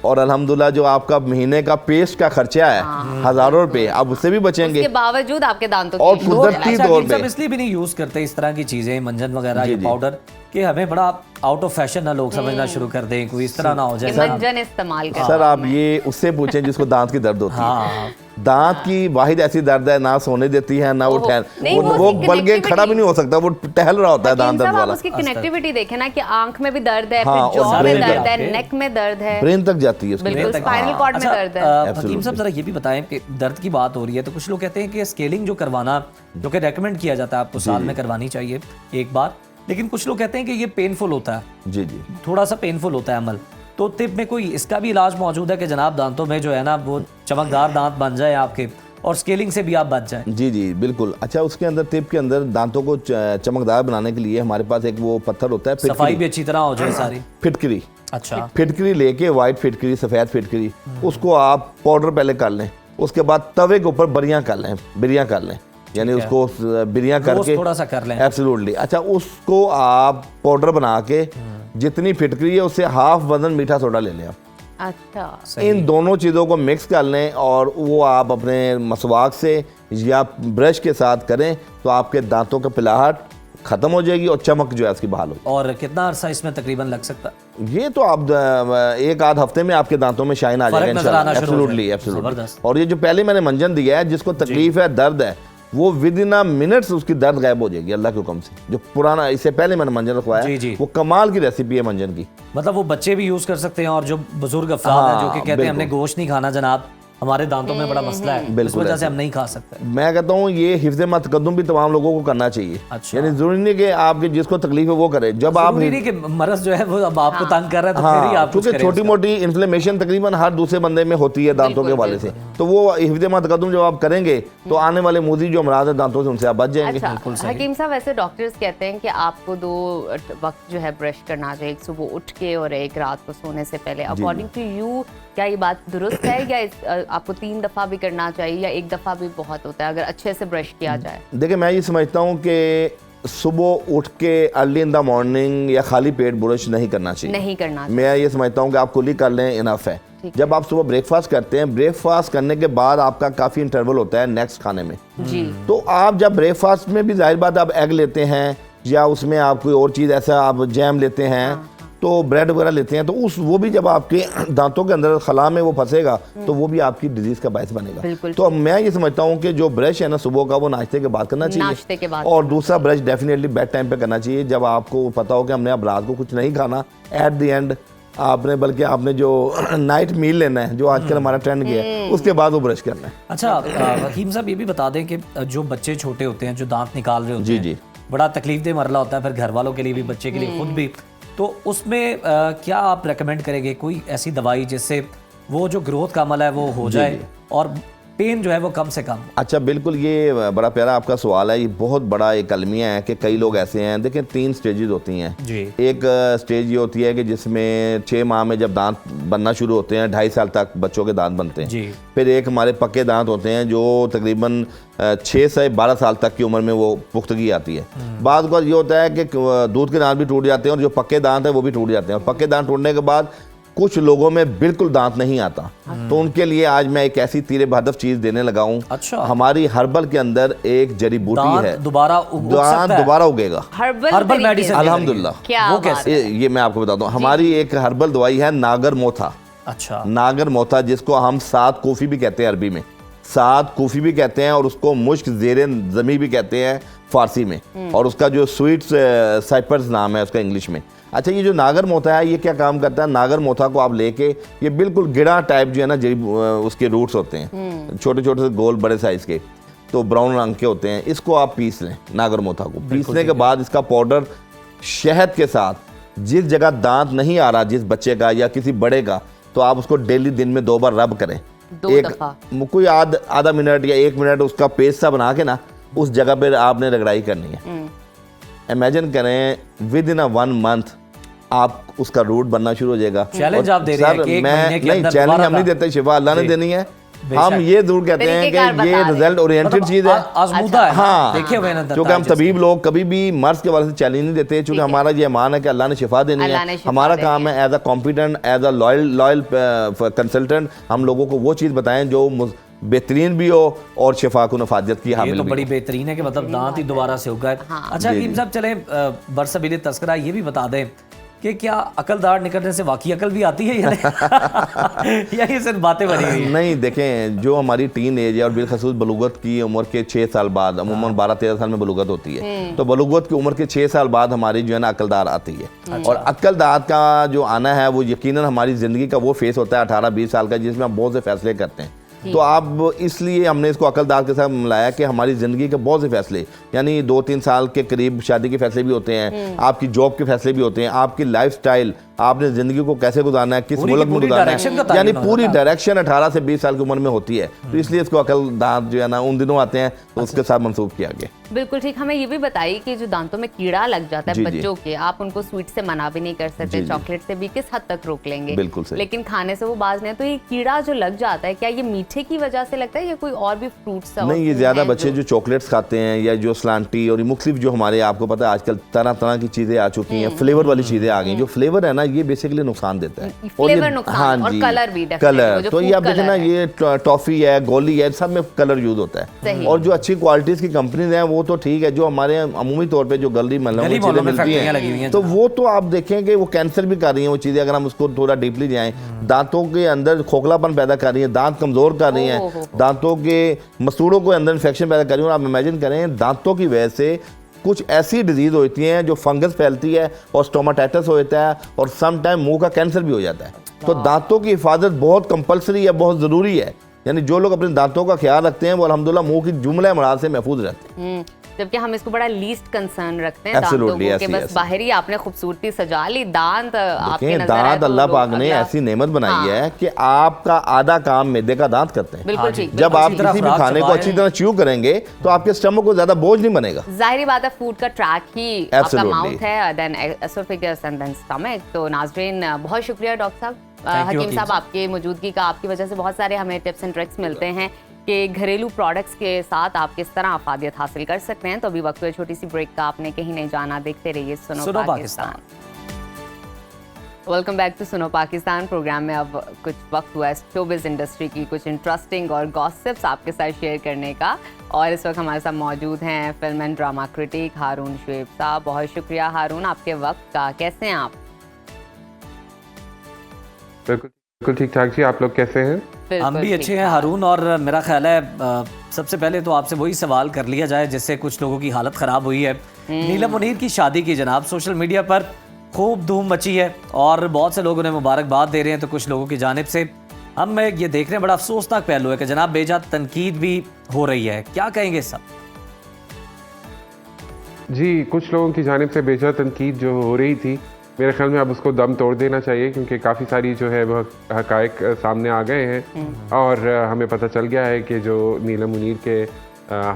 और अल्हम्दुलिल्लाह जो आपका महीने का पेस्ट का खर्चा है हज़ारों रुपए, आप उससे भी बचेंगे। उसके बावजूद आपके दांतों और कुदरती तौर पे सब इसलिए भी नहीं यूज करते इस तरह की चीजें, मंजन वगैरह, ये पाउडर, कि हमें बड़ा आउट ऑफ फैशन ना लोग समझना शुरू कर दें, कोई इस तरह ना हो जाए। मंजन इस्तेमाल करें। सर आप ये उससे पूछें जिसको दांत की दर्द होती है। दांत की वाहिद ऐसी दर्द है, ना सोने देती है, ना वो वो बल्कि खड़ा भी नहीं हो सकता, वो टहल रहा होता है दांत दर्द वाला। उसकी कनेक्टिविटी देखें ना कि आंख में भी दर्द है, फिर जॉ में दर्द है, नेक में दर्द है, ब्रेन तक जाती है, बिल्कुल स्पाइनल कॉर्ड में दर्द है। हकीम साहब जरा ये भी बताएं कि दर्द की बात हो रही है तो कुछ लोग कहते हैं कि स्केलिंग जो करवाना, जो कि रेकमेंड किया जाता है आपको साल में करवानी चाहिए एक बार, लेकिन कुछ लोग कहते हैं कि ये पेनफुल होता है। जी जी, थोड़ा सा पेनफुल होता है अमल। तो तिब में कोई इसका भी इलाज मौजूद है कि जनाब दांतों में जो है ना वो चमकदार दांत बन जाए आपके और स्केलिंग से भी आप बच जाएं। जी जी बिल्कुल। अच्छा, उसके अंदर टिप के अंदर दांतों को चमकदार बनाने के लिए हमारे पास एक वो पत्थर होता है, सफाई भी अच्छी तरह हो जाए सारी। फिटकरी। अच्छा, फिटकरी लेके, वाइट फिटकरी, सफ़ेद फिटकरी, उसको आप पाउडर पहले कर लें, उसके बाद तवे के ऊपर बिरियां कर लें, यानी उसको बिरियां करके थोड़ा सा कर लें। एब्सोल्युटली। अच्छा, उसको आप पाउडर बना के जितनी फिटकरी है उससे हाफ वजन मीठा सोडा ले लें आप। अच्छा, इन दोनों चीज़ों को मिक्स कर लें और वो आप अपने मसवाक से या ब्रश के साथ करें तो आपके दांतों का पिलाहट ख़त्म हो जाएगी और चमक जो है उसकी बहाल होगी। और कितना अरसा इसमें तकरीबन लग सकता है? ये तो आप एक आध हफ्ते में आपके दांतों में शाइन आ जाएगा इंशाल्लाह। Absolutely absolutely. और ये जो पहले मैंने मंजन दिया है, जिसको तकलीफ है, दर्द है, वो विद इन अ मिनट्स उसकी दर्द गायब हो जाएगी अल्लाह के हुक्म से। जो पुराना इससे पहले मैंने मंजन रखवाया, वो कमाल की रेसिपी है मंजन की। मतलब वो बच्चे भी यूज कर सकते हैं और जो बुजुर्ग अफराद हैं जो कि कहते हैं हमने गोश्त नहीं खाना जनाब, हमारे दांतों में बड़ा मसला है, इस वजह से हम नहीं खा सकते। मैं कहता हूँ ये हिफ्ज़ मतकद्दुम भी तमाम लोगों को करना चाहिए। अच्छा। यानी जरूरी नहीं कि आपके जिसको तकलीफ है वो करे। जब आप नहीं कि मरज जो है वो अब आपको तंग कर रहा है तो फिर ही आप कुछ क्योंकि करें छोटी मोटी इन्फ्लेमेशन तकरीबन हर दूसरे बंदे में होती है दांतों के हवाले से, तो वो हिफ्ज़ मतकद्दुम जब आप करेंगे तो आने वाले मुजी जो अमराज है दांतों से उनसे आप बच जाएंगे। अच्छा, हकीम साहब, वैसे डॉक्टर्स कहते हैं कि आपको 2 वक्त जो है ब्रश करना चाहिए, एक सुबह उठ के और एक रात को सोने से पहले। अकॉर्डिंग टू यू क्या ये बात दुरुस्त है या आपको 3 दफ़ा भी करना चाहिए या 1 दफ़ा भी बहुत होता है अगर अच्छे से ब्रश किया जाए? देखिए, मैं ये समझता हूँ कि सुबह उठ के अर्ली इन द मॉर्निंग या खाली पेट ब्रश नहीं करना चाहिए। मैं ये समझता हूँ कि आप कुली कर लें, इनफ है। जब आप सुबह ब्रेकफास्ट करते हैं, ब्रेकफास्ट करने के बाद आपका काफ़ी इंटरवल होता है नेक्स्ट खाने में जी। तो आप जब ब्रेकफास्ट में भी जाहिर बात आप एग लेते हैं या उसमें आप कोई और चीज़ ऐसा आप जैम लेते हैं तो ब्रेड वगैरह लेते हैं, तो वो भी जब आपके दांतों के अंदर खला में वो फंसेगा तो वो भी आपकी डिजीज का बायस बनेगा। तो मैं ये समझता हूँ कि जो ब्रश है ना सुबह का, वो नाश्ते के बाद करना चाहिए, और दूसरा ब्रश डेफिनेटली बेड टाइम पे करना चाहिए, जब आपको पता हो कि हमने अब रात को कुछ नहीं खाना एट द एंड आपने, बल्कि आपने जो नाइट मील लेना है जो आजकल हमारा ट्रेंड गया है, उसके बाद वो ब्रश करना है। अच्छा, हकीम साहब ये भी बता दें कि जो बच्चे छोटे होते हैं, जो दांत निकाल रहे होते हैं, जी, बड़ा तकलीफ दे मरला होता है, फिर घर वालों के लिए भी, बच्चे के लिए खुद भी, तो उसमें क्या आप रेकमेंड करेंगे कोई ऐसी दवाई जिससे वो जो ग्रोथ का अमल है वो हो जाए और पेन जो है वो कम से कम? अच्छा, बिल्कुल, ये बड़ा प्यारा आपका सवाल है। ये बहुत बड़ा एक अलमिया है कि कई लोग ऐसे हैं, देखें 3 स्टेजेस होती हैं जी। एक स्टेज ये होती है कि जिसमें 6 माह में जब दांत बनना शुरू होते हैं, 2.5 साल तक बच्चों के दांत बनते हैं जी। फिर एक हमारे पक्के दांत होते हैं जो तकरीबन 6 से 12 साल तक की उम्र में वो पुख्तगी आती है। बाद ये होता है कि दूध के दांत भी टूट जाते हैं और जो पक्के दांत हैं वो भी टूट जाते हैं, और पक्के दांत टूटने के बाद कुछ लोगों में बिल्कुल दांत नहीं आता, तो उनके लिए आज मैं एक ऐसी तीरे बहदफ चीज देने लगा हूँ। अच्छा। हमारी हर्बल के अंदर एक जड़ी बूटी है, दोबारा उगेगा। हर्बल मेडिसिन, अल्हम्दुलिल्लाह। वो कैसे? ये मैं आपको बताता हूँ। हमारी एक हर्बल दवाई है नागर मोथा। अच्छा। नागर मोथा, जिसको हम 7 कॉफी भी कहते हैं अरबी में, 7 कॉफी भी कहते हैं, और उसको मुश्क ज़ेरे ज़मी भी कहते हैं फारसी में, और उसका जो स्वीट साइपर्स नाम है उसका इंग्लिश में। अच्छा, ये जो नागर मोथा है ये क्या काम करता है? नागर मोथा को आप लेके, ये बिल्कुल गिड़ा टाइप जो है ना, उसके रूट्स होते हैं छोटे छोटे से गोल बड़े साइज के, तो ब्राउन रंग के होते हैं, इसको आप पीस लें। नागर मोथा को पीसने के बाद इसका पाउडर शहद के साथ, जिस जगह दांत नहीं आ रहा जिस बच्चे का या किसी बड़े का, तो आप उसको डेली दिन में 2 बार रब करें, कोई आधा मिनट या 1 मिनट उसका पेस्ट सा बना के ना, उस जगह पर आपने रगड़ाई करनी है। इमेजिन करें विद इन 1 मंथ आप उसका रूट बनना शुरू हो जाएगा। चैलेंज आप दे रहे हैं कि एक महीने के अंदर? चैलेंज हम नहीं देते, शिफा अल्लाह ने देनी है। हम ये जरूर कहते हैं कि ये रिजल्ट ओरिएंटेड चीज है, आजमूदा है। हाँ, देखिए क्योंकि हम तबीब लोग कभी भी मर्ज के वाले से चैलेंज नहीं देते, क्योंकि हमारा ये ईमान है कि अल्लाह ने शिफा देनी है। हमारा काम है as a competent, as a loyal consultant, हम लोगों को वो चीज़ बताएं जो बेहतरीन भी हो और शिफा को नफाजत की हामिल। ये तो बड़ी बेहतरीन है कि मतलब दांत ही दोबारा से उगा है। अच्छा हकीम साहब, चले बरसबील तस्करा ये भी बता दें कि क्या अकलदार निकलने से वाकई अकल भी आती है या ये सिर्फ बातें बनी हुई? नहीं, देखें, जो हमारी टीन एज है और बिलखसूस बलूगत की उम्र के 6 साल बाद, अमूमन 12-13 साल में बलूगत होती है, तो बलूगत की उम्र के 6 साल बाद हमारी जो है ना अकलदार आती है। और अकलदार का जो आना है वो यकीनन हमारी ज़िंदगी का वो फेस होता है 18-20 साल का, जिसमें हम बहुत से फैसले करते हैं। तो आप इसलिए हमने इसको अकलदार के साथ मिलाया कि हमारी ज़िंदगी के बहुत से फैसले, यानी 2-3 साल के करीब शादी के फैसले भी होते हैं, आपकी जॉब के फैसले भी होते हैं, आपकी लाइफस्टाइल आपने ज़िंदगी को कैसे गुजारना है, किस पूरी की मुल्क में पूरी गुजारना direction का है, तालीम यानी होता पूरी है ना। डायरेक्शन 18 से 20 साल की उम्र में होती है। तो इसलिए इसको अकल दांत जो है ना उन दिनों आते हैं, तो उसके साथ मंसूब किया गया। बिल्कुल ठीक। हमें ये भी बताइए कि जो दांतों में कीड़ा लग जाता है जी, जी। बच्चों के, आप उनको स्वीट से मना भी नहीं कर सकते, जी, जी। चॉकलेट से भी किस हद तक रोक लेंगे, बिल्कुल सही। लेकिन खाने से वो बाज नहीं है। तो ये कीड़ा जो लग जाता है, क्या ये मीठे की वजह से लगता है या कोई और भी फ्रूट्स? नहीं, ये ज़्यादा बच्चे जो चॉकलेट्स खाते हैं या जो स्लांटी और मुख्तलिफ जो हमारे, आपको पता है आजकल तरह तरह की चीज़ें आ चुकी हैं, फ्लेवर वाली चीज़ें आ गई। जो फ्लेवर है ना, ये बेसिकली नुकसान देता है। फ्लेवर नुकसान और कलर भी, definitely, वो कलर जो तो ये food आप देखें ना, color है। ये टॉफ़ी है, गोली है, सब में कलर यूज़ होता सही। है। और जो अच्छी क्वालिटीज़ की कंपनीज हैं वो तो ठीक है, जो हमारे अमूमी तौर पे जो गली मोहल्लों में गली चीज़ें मोहल्लों में मिलती फैक्ट्रियां लगी हुई हैं, हैं तो जनाब। वो तो आप देखें कि वो कैंसर भी कर रही हैं वो चीज़ें, अगर हम उसको थोड़ा डीपली जाएं। दांतों के अंदर खोखलापन पैदा कर रही हैं, दांत कमज़ोर कर रही ओहो। हैं, दांतों के मसूड़ों के अंदर इन्फेक्शन पैदा कर रही हैं। और आप इमेजिन करें, दांतों की वजह से कुछ ऐसी डिजीज़ होती हैं जो फंगस फैलती है और स्टोमाटाइटिस होता है, और सम टाइम मुंह का कैंसर भी हो जाता है। तो दांतों की हिफाजत बहुत कंपलसरी है, बहुत ज़रूरी है। यानी जो लोग अपने दांतों का ख्याल रखते हैं वो अल्हम्दुलिल्लाह मुंह की जुमला अमराज से महफूज रहते हैं। जबकि हम इसको बड़ा लीस्ट कंसर्न रखते हैं दांतों Absolutely, को, yes, कि बस yes. बाहर ही आपने खूबसूरती सजा ली, दांत आपके देखें, नजर आए दांत तो अल्लाह लोग पाक ने अल्लाह- ऐसी नेमत बनाई हाँ। है कि आपका आधा काम मैदे का दांत करते हैं। बिल्कुल ठीक। जब बिल्कुल आप ठीक। तरह किसी भी खुराक खाने को चबाएं। अच्छी तरह च्यू करेंगे तो आपके स्टमक को ज्यादा बोझ नहीं बनेगा। जाहिर बात है, फूड का ट्रैक ही आपका Absolutely. माउथ है, then oesophagus and then stomach. तो नाजरीन, बहुत शुक्रिया डॉक्टर साहब, Thank you, हकीम हकीम साहब, साहब। आपके मौजूदगी का। आपकी वजह से बहुत सारे हमें टिप्स एंड ट्रिक्स मिलते हैं कि घरेलू प्रोडक्ट्स के साथ आप किस तरह अफादियत हासिल कर सकते हैं। तो अभी वक्त हुआ छोटी सी ब्रेक का, आपने कहीं नहीं जाना, देखते रहिए सुनो पाकिस्तान। वेलकम बैक टू सुनो पाकिस्तान प्रोग्राम में। अब कुछ वक्त हुआ है शोबिज़ इंडस्ट्री की कुछ इंटरेस्टिंग और गॉसिप्स आपके साथ शेयर करने का, और इस वक्त हमारे साथ मौजूद हैं फिल्म एंड ड्रामा क्रिटिक हारून शुएब साहब। बहुत शुक्रिया हारून आपके वक्त का। कैसे हैं आप? बिल्कुल ठीक ठाक जी, आप लोग कैसे हैं? हम भी बिल्कुल अच्छे हैं ठीक-ठाक। हारून, और मेरा ख्याल है सबसे पहले तो आपसे वही सवाल कर लिया जाए जिससे कुछ लोगों की हालत ख़राब हुई है। नीलम मुनीर की शादी की जनाब सोशल मीडिया पर खूब धूम मची है और बहुत से लोग उन्हें मुबारकबाद दे रहे हैं। तो कुछ लोगों की जानिब से हम ये देख रहे हैं, बड़ा अफसोसनाक पहलू है कि जनाब बेजा तनकीद भी हो रही है। क्या कहेंगे सब? जी, कुछ लोगों की जानिब से बेजा तनकीद जो हो रही थी, मेरे ख्याल में अब उसको दम तोड़ देना चाहिए, क्योंकि काफ़ी सारी जो है वह हकायक सामने आ गए हैं। और हमें पता चल गया है कि जो नीलम मुनीर के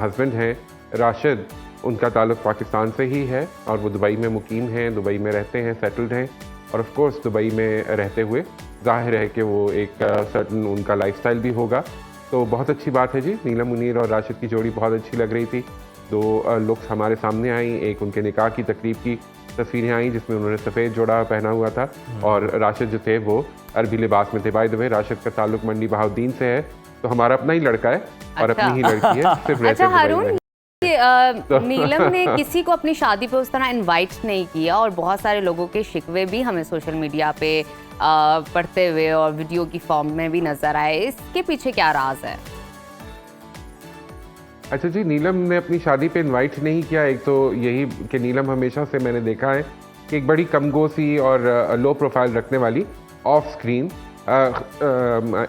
हस्बैंड हैं राशिद, उनका ताल्लुक़ पाकिस्तान से ही है और वो दुबई में मुकीम हैं, दुबई में रहते हैं, सेटल्ड हैं। और ऑफ कोर्स दुबई में रहते हुए ज़ाहिर है कि वो एक सर्टन उनका लाइफस्टाइल भी होगा। तो बहुत अच्छी बात है जी, नीलम मुनीर और राशिद की जोड़ी बहुत अच्छी लग रही थी। दो लुक्स हमारे सामने आई, एक उनके निकाह की तकरीब की तस्वीरें आई जिसमें उन्होंने सफ़ेद जोड़ा पहना हुआ था और राशिद जो थे वो अरबी लिबास में थे। बाय द वे, राशिद का ताल्लुक मंडी बहाउद्दीन से है, तो हमारा अपना ही लड़का है और अच्छा। अपनी ही लड़की है, सिर्फ रहते अच्छा दुबई हारून, में। नीलम ने किसी को अपनी शादी पे उस तरह इनवाइट नहीं किया, और बहुत सारे लोगों के शिकवे भी हमें सोशल मीडिया पे पढ़ते हुए और वीडियो की फॉर्म में भी नजर आए। इसके पीछे क्या राज है? अच्छा जी, नीलम ने अपनी शादी पे इनवाइट नहीं किया। एक तो यही कि नीलम हमेशा से मैंने देखा है कि एक बड़ी कमगोसी और लो प्रोफाइल रखने वाली ऑफ स्क्रीन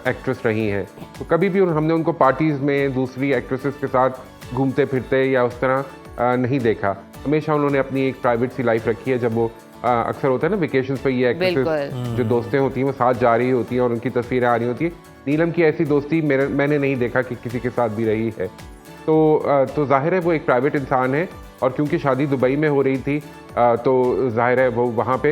एक्ट्रेस रही हैं। तो कभी भी हमने उनको पार्टीज़ में दूसरी एक्ट्रेसेस के साथ घूमते फिरते या उस तरह नहीं देखा। हमेशा उन्होंने अपनी एक प्राइवेट सी लाइफ रखी है। जब वो अक्सर होता है ना वेकेशंस पे, ये एक्ट्रेसेस जो दोस्तें होती हैं वो साथ जा रही होती हैं और उनकी तस्वीरें आ रही होती हैं। नीलम की ऐसी दोस्ती मैंने नहीं देखा कि किसी के साथ भी रही है। तो जाहिर है वो एक प्राइवेट इंसान है, और क्योंकि शादी दुबई में हो रही थी तो जाहिर है वो वहाँ पे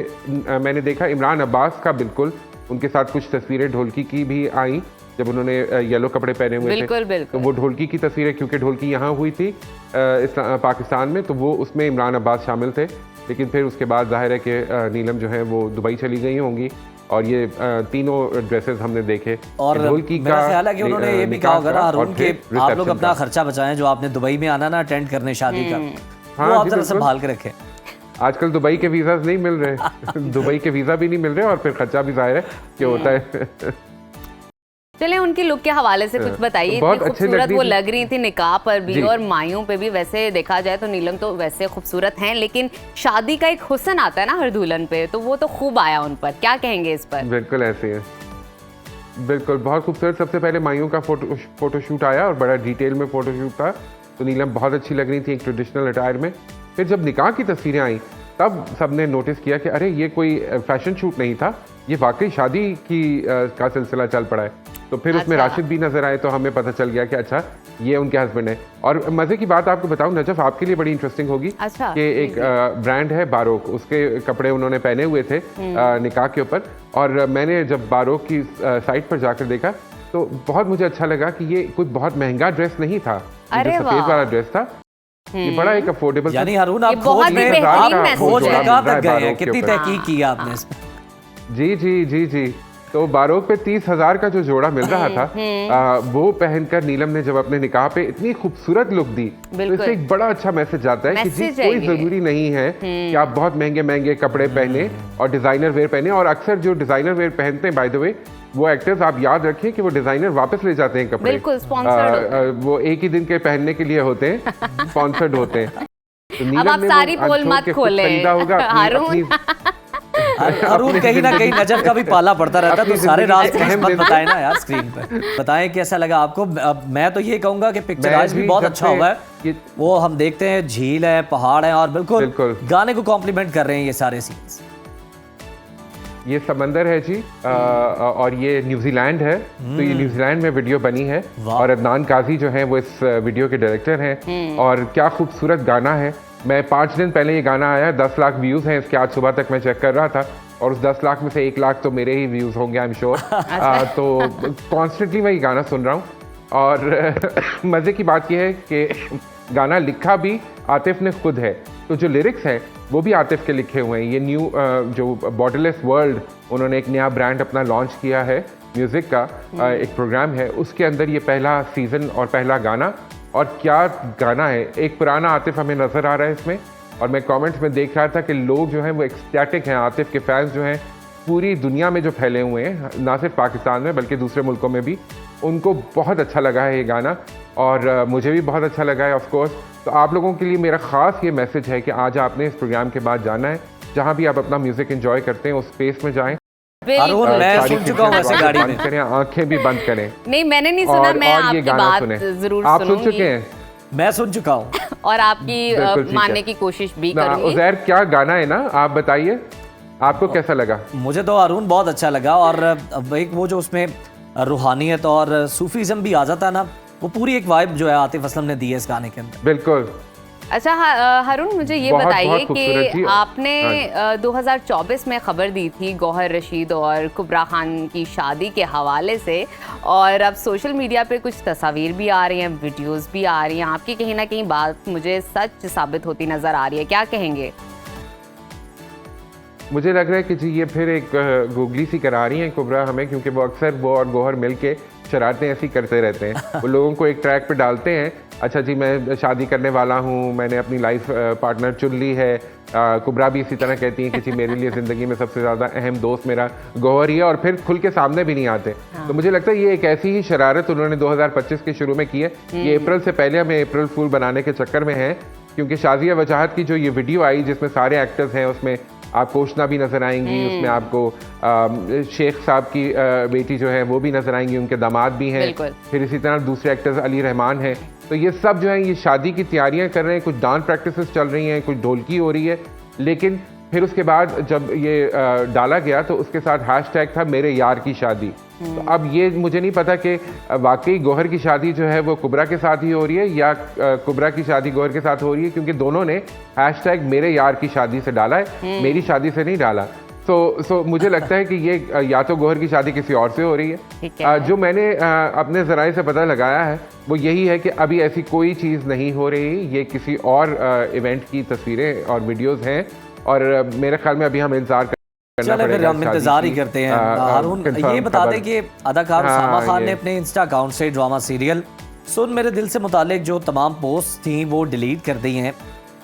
मैंने देखा इमरान अब्बास का बिल्कुल उनके साथ कुछ तस्वीरें ढोलकी की भी आई जब उन्होंने येलो कपड़े पहने हुए बिल्कुल, थे। बिल्कुल। तो वो ढोलकी की तस्वीरें, क्योंकि ढोलकी यहाँ हुई थी पाकिस्तान में, तो वो उसमें इमरान अब्बास शामिल थे। लेकिन फिर उसके बाद जाहिर है कि नीलम जो है वो दुबई चली गई होंगी, और ये तीनों ड्रेसेस हमने देखे। और ढोलकी मेरा ख्याल है कि उन्होंने ये भी कहा होगा ना हारून कि आप लोग अपना खर्चा बचाएं, जो आपने दुबई में आना ना अटेंड करने शादी का, वो आप जरा संभाल के रखें। आजकल दुबई के वीज़ाज नहीं मिल रहे दुबई के वीज़ा भी नहीं मिल रहे, और फिर खर्चा भी जाहिर है कि होता है। चले उनकी लुक के हवाले से कुछ बताइए। बहुत इतनी अच्छी खूबसूरत वो थी। लग रही थी निकाह पर भी जी। और माइयों पे भी। वैसे देखा जाए तो नीलम तो वैसे खूबसूरत हैं, लेकिन शादी का एक हुस्न आता है ना हर दुल्हन पे, तो वो तो खूब आया उन पर। क्या कहेंगे इस पर? बिल्कुल ऐसे है, बिल्कुल बहुत खूबसूरत। सबसे पहले माइयों का फोटोशूट आया और बड़ा डिटेल में फोटोशूट था, तो नीलम बहुत अच्छी लग रही थी एक ट्रेडिशनल अटायर में। फिर जब निकाह की तस्वीरें आई तब सबने नोटिस किया कि अरे ये कोई फैशन शूट नहीं था, ये वाकई शादी की का सिलसिला चल पड़ा है। तो फिर उसमें अच्छा। राशिद भी नजर आए, तो हमें पता चल गया कि अच्छा ये उनके हस्बैंड है। और मजे की बात आपको बताऊं नजफ, आपके लिए बड़ी इंटरेस्टिंग होगी अच्छा, कि एक ब्रांड है बारोक, उसके कपड़े उन्होंने पहने हुए थे निकाह के ऊपर, और मैंने जब बारोक की साइट पर जाकर देखा तो बहुत मुझे अच्छा लगा कि ये कोई बहुत महंगा ड्रेस नहीं था, ये अरे जो सफेद वाह। वाला ड्रेस था ये बड़ा एक अफोर्डेबल यानी हारून ये आप बहुत खोज ही में बेहतरीन आप मैसेज खोज है। में कहाँ तक गए हैं, बारोक के कितनी ऊपर। तहकीक की है आपने इसमें? जी जी जी जी। तो बारोक पे 30,000 का जो जोड़ा मिल रहा था वो पहनकर नीलम ने जब अपने निकाह पे इतनी खूबसूरत लुक दी, तो बिल्कुल। इससे एक बड़ा अच्छा मैसेज जाता है कि जी मैसेज है कोई ये। जरूरी नहीं है कि आप बहुत महंगे महंगे कपड़े पहने और डिजाइनर वेयर पहने। और अक्सर जो डिजाइनर वेयर पहनते हैं बाय द वे, वो एक्टर्स आप याद रखें कि वो डिजाइनर वापस ले जाते हैं कपड़े, बिल्कुल, sponsored होते हैं। वो एक ही दिन के पहनने के लिए होते हैं, स्पॉन्सर्ड होते हैं। तो अब नीलम आप ने वो सारी आज पोल छोड़ मत के खुद खोलें, खरीदा होगा अपनी- हारून। अपनी- हारून कहीं ना कहीं नजर का भी पाला पड़ता रहता है, तो अपनी सारे जिंदगी राज के अहम मत दिन- बताएं ना यार स्क्रीन पे। बताएं कैसा लगा आपको? अब मैं तो ये कहूंगा कि पिक्चराइज भी भी बहुत जब अच्छा से हुआ है। ये- वो हम देखते हैं झील है, पहाड़ है, और बिल्कुल बिल्कुल। गाने को कॉम्प्लीमेंट कर रहे हैं ये सारे सीन्स। ये समंदर है जी, और ये न्यूजीलैंड है। तो ये न्यूजीलैंड में वीडियो बनी है वाह। और अदनान काजी जो है वो इस वीडियो के डायरेक्टर हैं। और क्या खूबसूरत गाना है। मैं 5 दिन पहले ये गाना आया, 10 लाख व्यूज़ हैं इसके, आज सुबह तक मैं चेक कर रहा था, और उस 10 लाख में से 1 लाख तो मेरे ही व्यूज़ होंगे आई एम श्योर। तो कॉन्स्टेंटली मैं ये गाना सुन रहा हूँ। और मज़े की बात यह है कि गाना लिखा भी आतिफ ने खुद है, तो जो लिरिक्स हैं वो भी आतिफ के लिखे हुए हैं। ये न्यू जो बॉटललेस वर्ल्ड, उन्होंने एक नया ब्रांड अपना लॉन्च किया है म्यूज़िक का, एक प्रोग्राम है, उसके अंदर ये पहला सीज़न और पहला गाना। और क्या गाना है, एक पुराना आतिफ हमें नज़र आ रहा है इसमें। और मैं कमेंट्स में देख रहा था कि लोग जो हैं वो एक्सटैटिक हैं, आतिफ के फैंस जो हैं पूरी दुनिया में जो फैले हुए हैं, ना सिर्फ पाकिस्तान में बल्कि दूसरे मुल्कों में भी, उनको बहुत अच्छा लगा है ये गाना, और मुझे भी बहुत अच्छा लगा है ऑफ कोर्स। तो आप लोगों के लिए मेरा ख़ास ये मैसेज है कि आज आपने इस प्रोग्राम के बाद जाना है, जहाँ भी आप अपना म्यूज़िक एंजॉय करते हैं उस स्पेस में जाएं। हारून मैं सारी सुन चुका हूँ चीज़ें वैसे गाड़ी में। बंद करें, आंखें भी बंद करें। नहीं, मैंने नहीं सुना, मैं ये आपकी गाना बात सुने। जरूर आप सुन सुनूंगी चुके हैं? मैं सुन चुका हूँ। और आपकी बिल्कुल ठीक मानने है। की कोशिश भी ना, करूंगी। उज़ैर क्या गाना है ना, आप बताइए आपको कैसा लगा? मुझे तो हारून बहुत अच्छा लगा, और अब एक वो जो उसमें रूहानियत और सूफीज़म भी आ जाता है ना, वो पूरी एक वाइब जो है आतिफ असलम ने दी है इस गाने के अंदर। बिल्कुल। अच्छा हारून, मुझे ये बहुत- बताइए बहुत खूबसूरत कि जी। आपने 2024 में खबर दी थी गौहर रशीद और कुबरा खान की शादी के हवाले से, और अब सोशल मीडिया पे कुछ तस्वीर भी आ रही हैं, वीडियोस भी आ रही हैं, आपकी कहीं ना कहीं बात मुझे सच साबित होती नज़र आ रही है, क्या कहेंगे? मुझे लग रहा है कि जी ये फिर एक गूगली सी करा रही हैं कुबरा हमें, क्योंकि वो अक्सर वो और गौहर मिलके शरारतें ऐसी करते रहते हैं। वो लोगों को एक ट्रैक पे डालते हैं, अच्छा जी मैं शादी करने वाला हूँ, मैंने अपनी लाइफ पार्टनर चुन ली है। कुबरा भी इसी तरह कहती हैं कि जी मेरे लिए ज़िंदगी में सबसे ज़्यादा अहम दोस्त मेरा गौहर ही है, और फिर खुल के सामने भी नहीं आते। तो मुझे लगता है ये एक ऐसी ही शरारत उन्होंने 2025 के शुरू में की है। ये अप्रैल से पहले हमें अप्रैल फूल बनाने के चक्कर में है, क्योंकि शाजिया वजाहत की जो ये वीडियो आई जिसमें सारे एक्टर्स हैं, उसमें आपको उष्णा भी नजर आएंगी, उसमें आपको शेख साहब की बेटी जो है वो भी नजर आएंगी, उनके दामाद भी हैं, बिल्कुल। फिर इसी तरह दूसरे एक्टर्स अली रहमान हैं। तो ये सब जो है ये शादी की तैयारियां कर रहे हैं, कुछ डांस प्रैक्टिसेस चल रही हैं, कुछ ढोलकी हो रही है। लेकिन फिर उसके बाद जब ये डाला गया तो उसके साथ हैशटैग था मेरे यार की शादी। तो अब ये मुझे नहीं पता कि वाकई गौहर की शादी जो है वो कुबरा के साथ ही हो रही है या कुबरा की शादी गौहर के साथ हो रही है, क्योंकि दोनों ने हैशटैग मेरे यार की शादी से डाला है, मेरी शादी से नहीं डाला। सो मुझे लगता है कि ये या तो गौहर की शादी किसी और से हो रही ठीक है। है। जो मैंने अपने ज़राए से पता लगाया है वो यही है कि अभी ऐसी कोई चीज़ नहीं हो रही, ये किसी और इवेंट की तस्वीरें और वीडियोज़ हैं, और मेरे ख्याल में अभी हम इंतजार चले फिर हम इंतजार ही करते हैं। हारून ये बता दें कि अदाकार उसामा खान ने अपने इंस्टा अकाउंट से ड्रामा सीरियल सुन मेरे दिल से मुतालिक जो तमाम पोस्ट थी वो डिलीट कर दी हैं,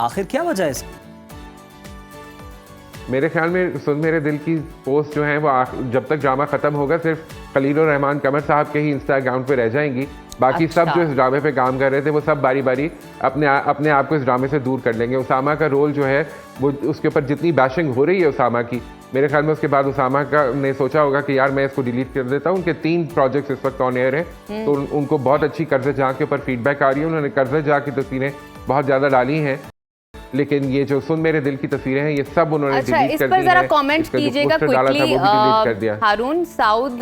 आखिर क्या वजह है इसकी? मेरे ख्याल में सुन मेरे दिल की पोस्ट जो है वो जब तक ड्रामा ख़त्म होगा सिर्फ खलील और रहमान कमर साहब के ही इंस्टा अकाउंट पे रह जाएंगी। बाकी सब जो इस ड्रामे पे काम कर रहे थे वो सब बारी बारी अपने आप को इस ड्रामे से दूर कर लेंगे। उसामा का रोल जो है वो उसके ऊपर जितनी बैशिंग हो रही है उसामा की, मेरे ख्याल में उसके बाद उसामा का ने सोचा होगा कि यार मैं इसको डिलीट कर देता हूँ। उनके 3 प्रोजेक्ट्स इस वक्त ऑन एयर हैं, तो उनको बहुत अच्छी कर्ज़े जहाँ के ऊपर फीडबैक आ रही है। उन्होंने कर्ज़े जहाँ की तस्वीरें बहुत ज़्यादा डाली हैं, लेकिन ये जो सुन मेरे दिल की तस्वीरें हैं ये सब उन्होंने अच्छा, डिलीट इस कर पर दी जरा हैं। कमेंट इसका जो कीजिएगा पोस्टर डाला था वो भी डिलीट कर दिया। क्विकली। हारून, साउद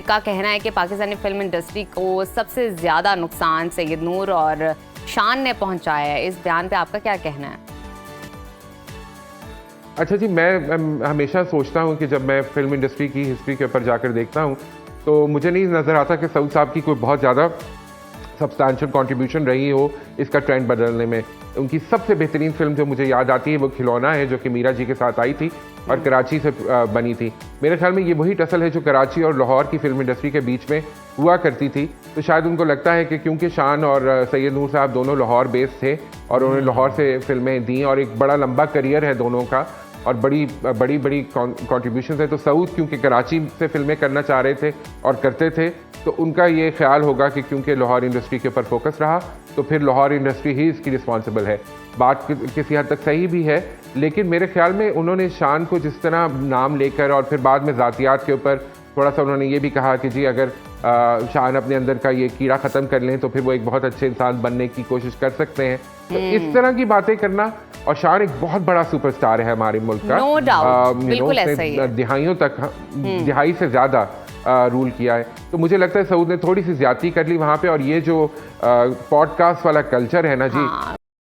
का कहना है कि पाकिस्तानी फिल्म इंडस्ट्री को सबसे ज्यादा नुकसान सैयद नूर और शान ने पहुंचाया है। इस बयान पे आपका क्या कहना है? अच्छा जी, मैं हमेशा सोचता हूँ कि जब मैं फिल्म इंडस्ट्री की हिस्ट्री के ऊपर जाकर देखता हूँ तो मुझे नहीं नज़र आता कि सऊद साहब की कोई बहुत ज़्यादा सब्सटैंशियल कंट्रीब्यूशन रही हो इसका ट्रेंड बदलने में। उनकी सबसे बेहतरीन फिल्म जो मुझे याद आती है वो खिलौना है, जो कि मीरा जी के साथ आई थी और कराची से बनी थी। मेरे ख्याल में ये वही टसल है जो कराची और लाहौर की फिल्म इंडस्ट्री के बीच में हुआ करती थी। तो शायद उनको लगता है कि क्योंकि शान और सैयद नूर साहब दोनों लाहौर बेस्ड थे और उन्होंने लाहौर से फिल्में दी और एक बड़ा लंबा करियर है दोनों का और बड़ी बड़ी कॉन्ट्रीब्यूशन है, तो सऊद क्योंकि कराची से फिल्में करना चाह रहे थे और करते थे तो उनका ये ख्याल होगा कि क्योंकि लाहौर इंडस्ट्री के ऊपर फोकस रहा तो फिर लाहौर इंडस्ट्री ही इसकी रिस्पॉन्सिबल है। बात किसी हद तक सही भी है, लेकिन मेरे ख्याल में उन्होंने शान को जिस तरह नाम लेकर और फिर बाद में ज़ातियात के ऊपर थोड़ा सा उन्होंने ये भी कहा कि जी अगर शान अपने अंदर का ये कीड़ा ख़त्म कर लें तो फिर वो एक बहुत अच्छे इंसान बनने की कोशिश कर सकते हैं। तो इस तरह की बातें करना, और शान एक बहुत बड़ा सुपरस्टार है हमारे मुल्क का। No doubt, बिल्कुल ऐसा ही है। दिहाइयों तक, दिहाई से ज़्यादा रूल किया है। तो मुझे लगता है सऊद ने थोड़ी सी ज्यादती कर ली वहाँ पे। और ये जो पॉडकास्ट वाला कल्चर है ना जी,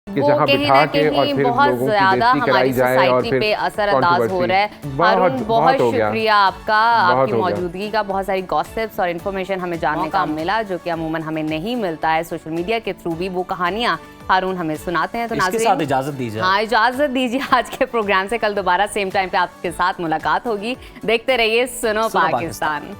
कि वो जहाँ कहीं बिठा ना के और कहीं फिर बहुत लोगों की ज्यादा बेइज्जती कराई हमारी जाए और सोसाइटी फिर पे असरअंदाज हो रहा है। हारून, बहुत शुक्रिया आपका, आपकी मौजूदगी का। बहुत सारी गॉसिप्स और इन्फॉर्मेशन हमें जानने का मिला जो कि अमूमन हमें नहीं मिलता है। सोशल मीडिया के थ्रू भी वो कहानियां हारून हमें सुनाते हैं। तो इसके साथ इजाजत दीजिए। हाँ, इजाजत दीजिए आज के प्रोग्राम से। कल दोबारा सेम टाइम पे आपके साथ मुलाकात होगी। देखते रहिए सुनो पाकिस्तान।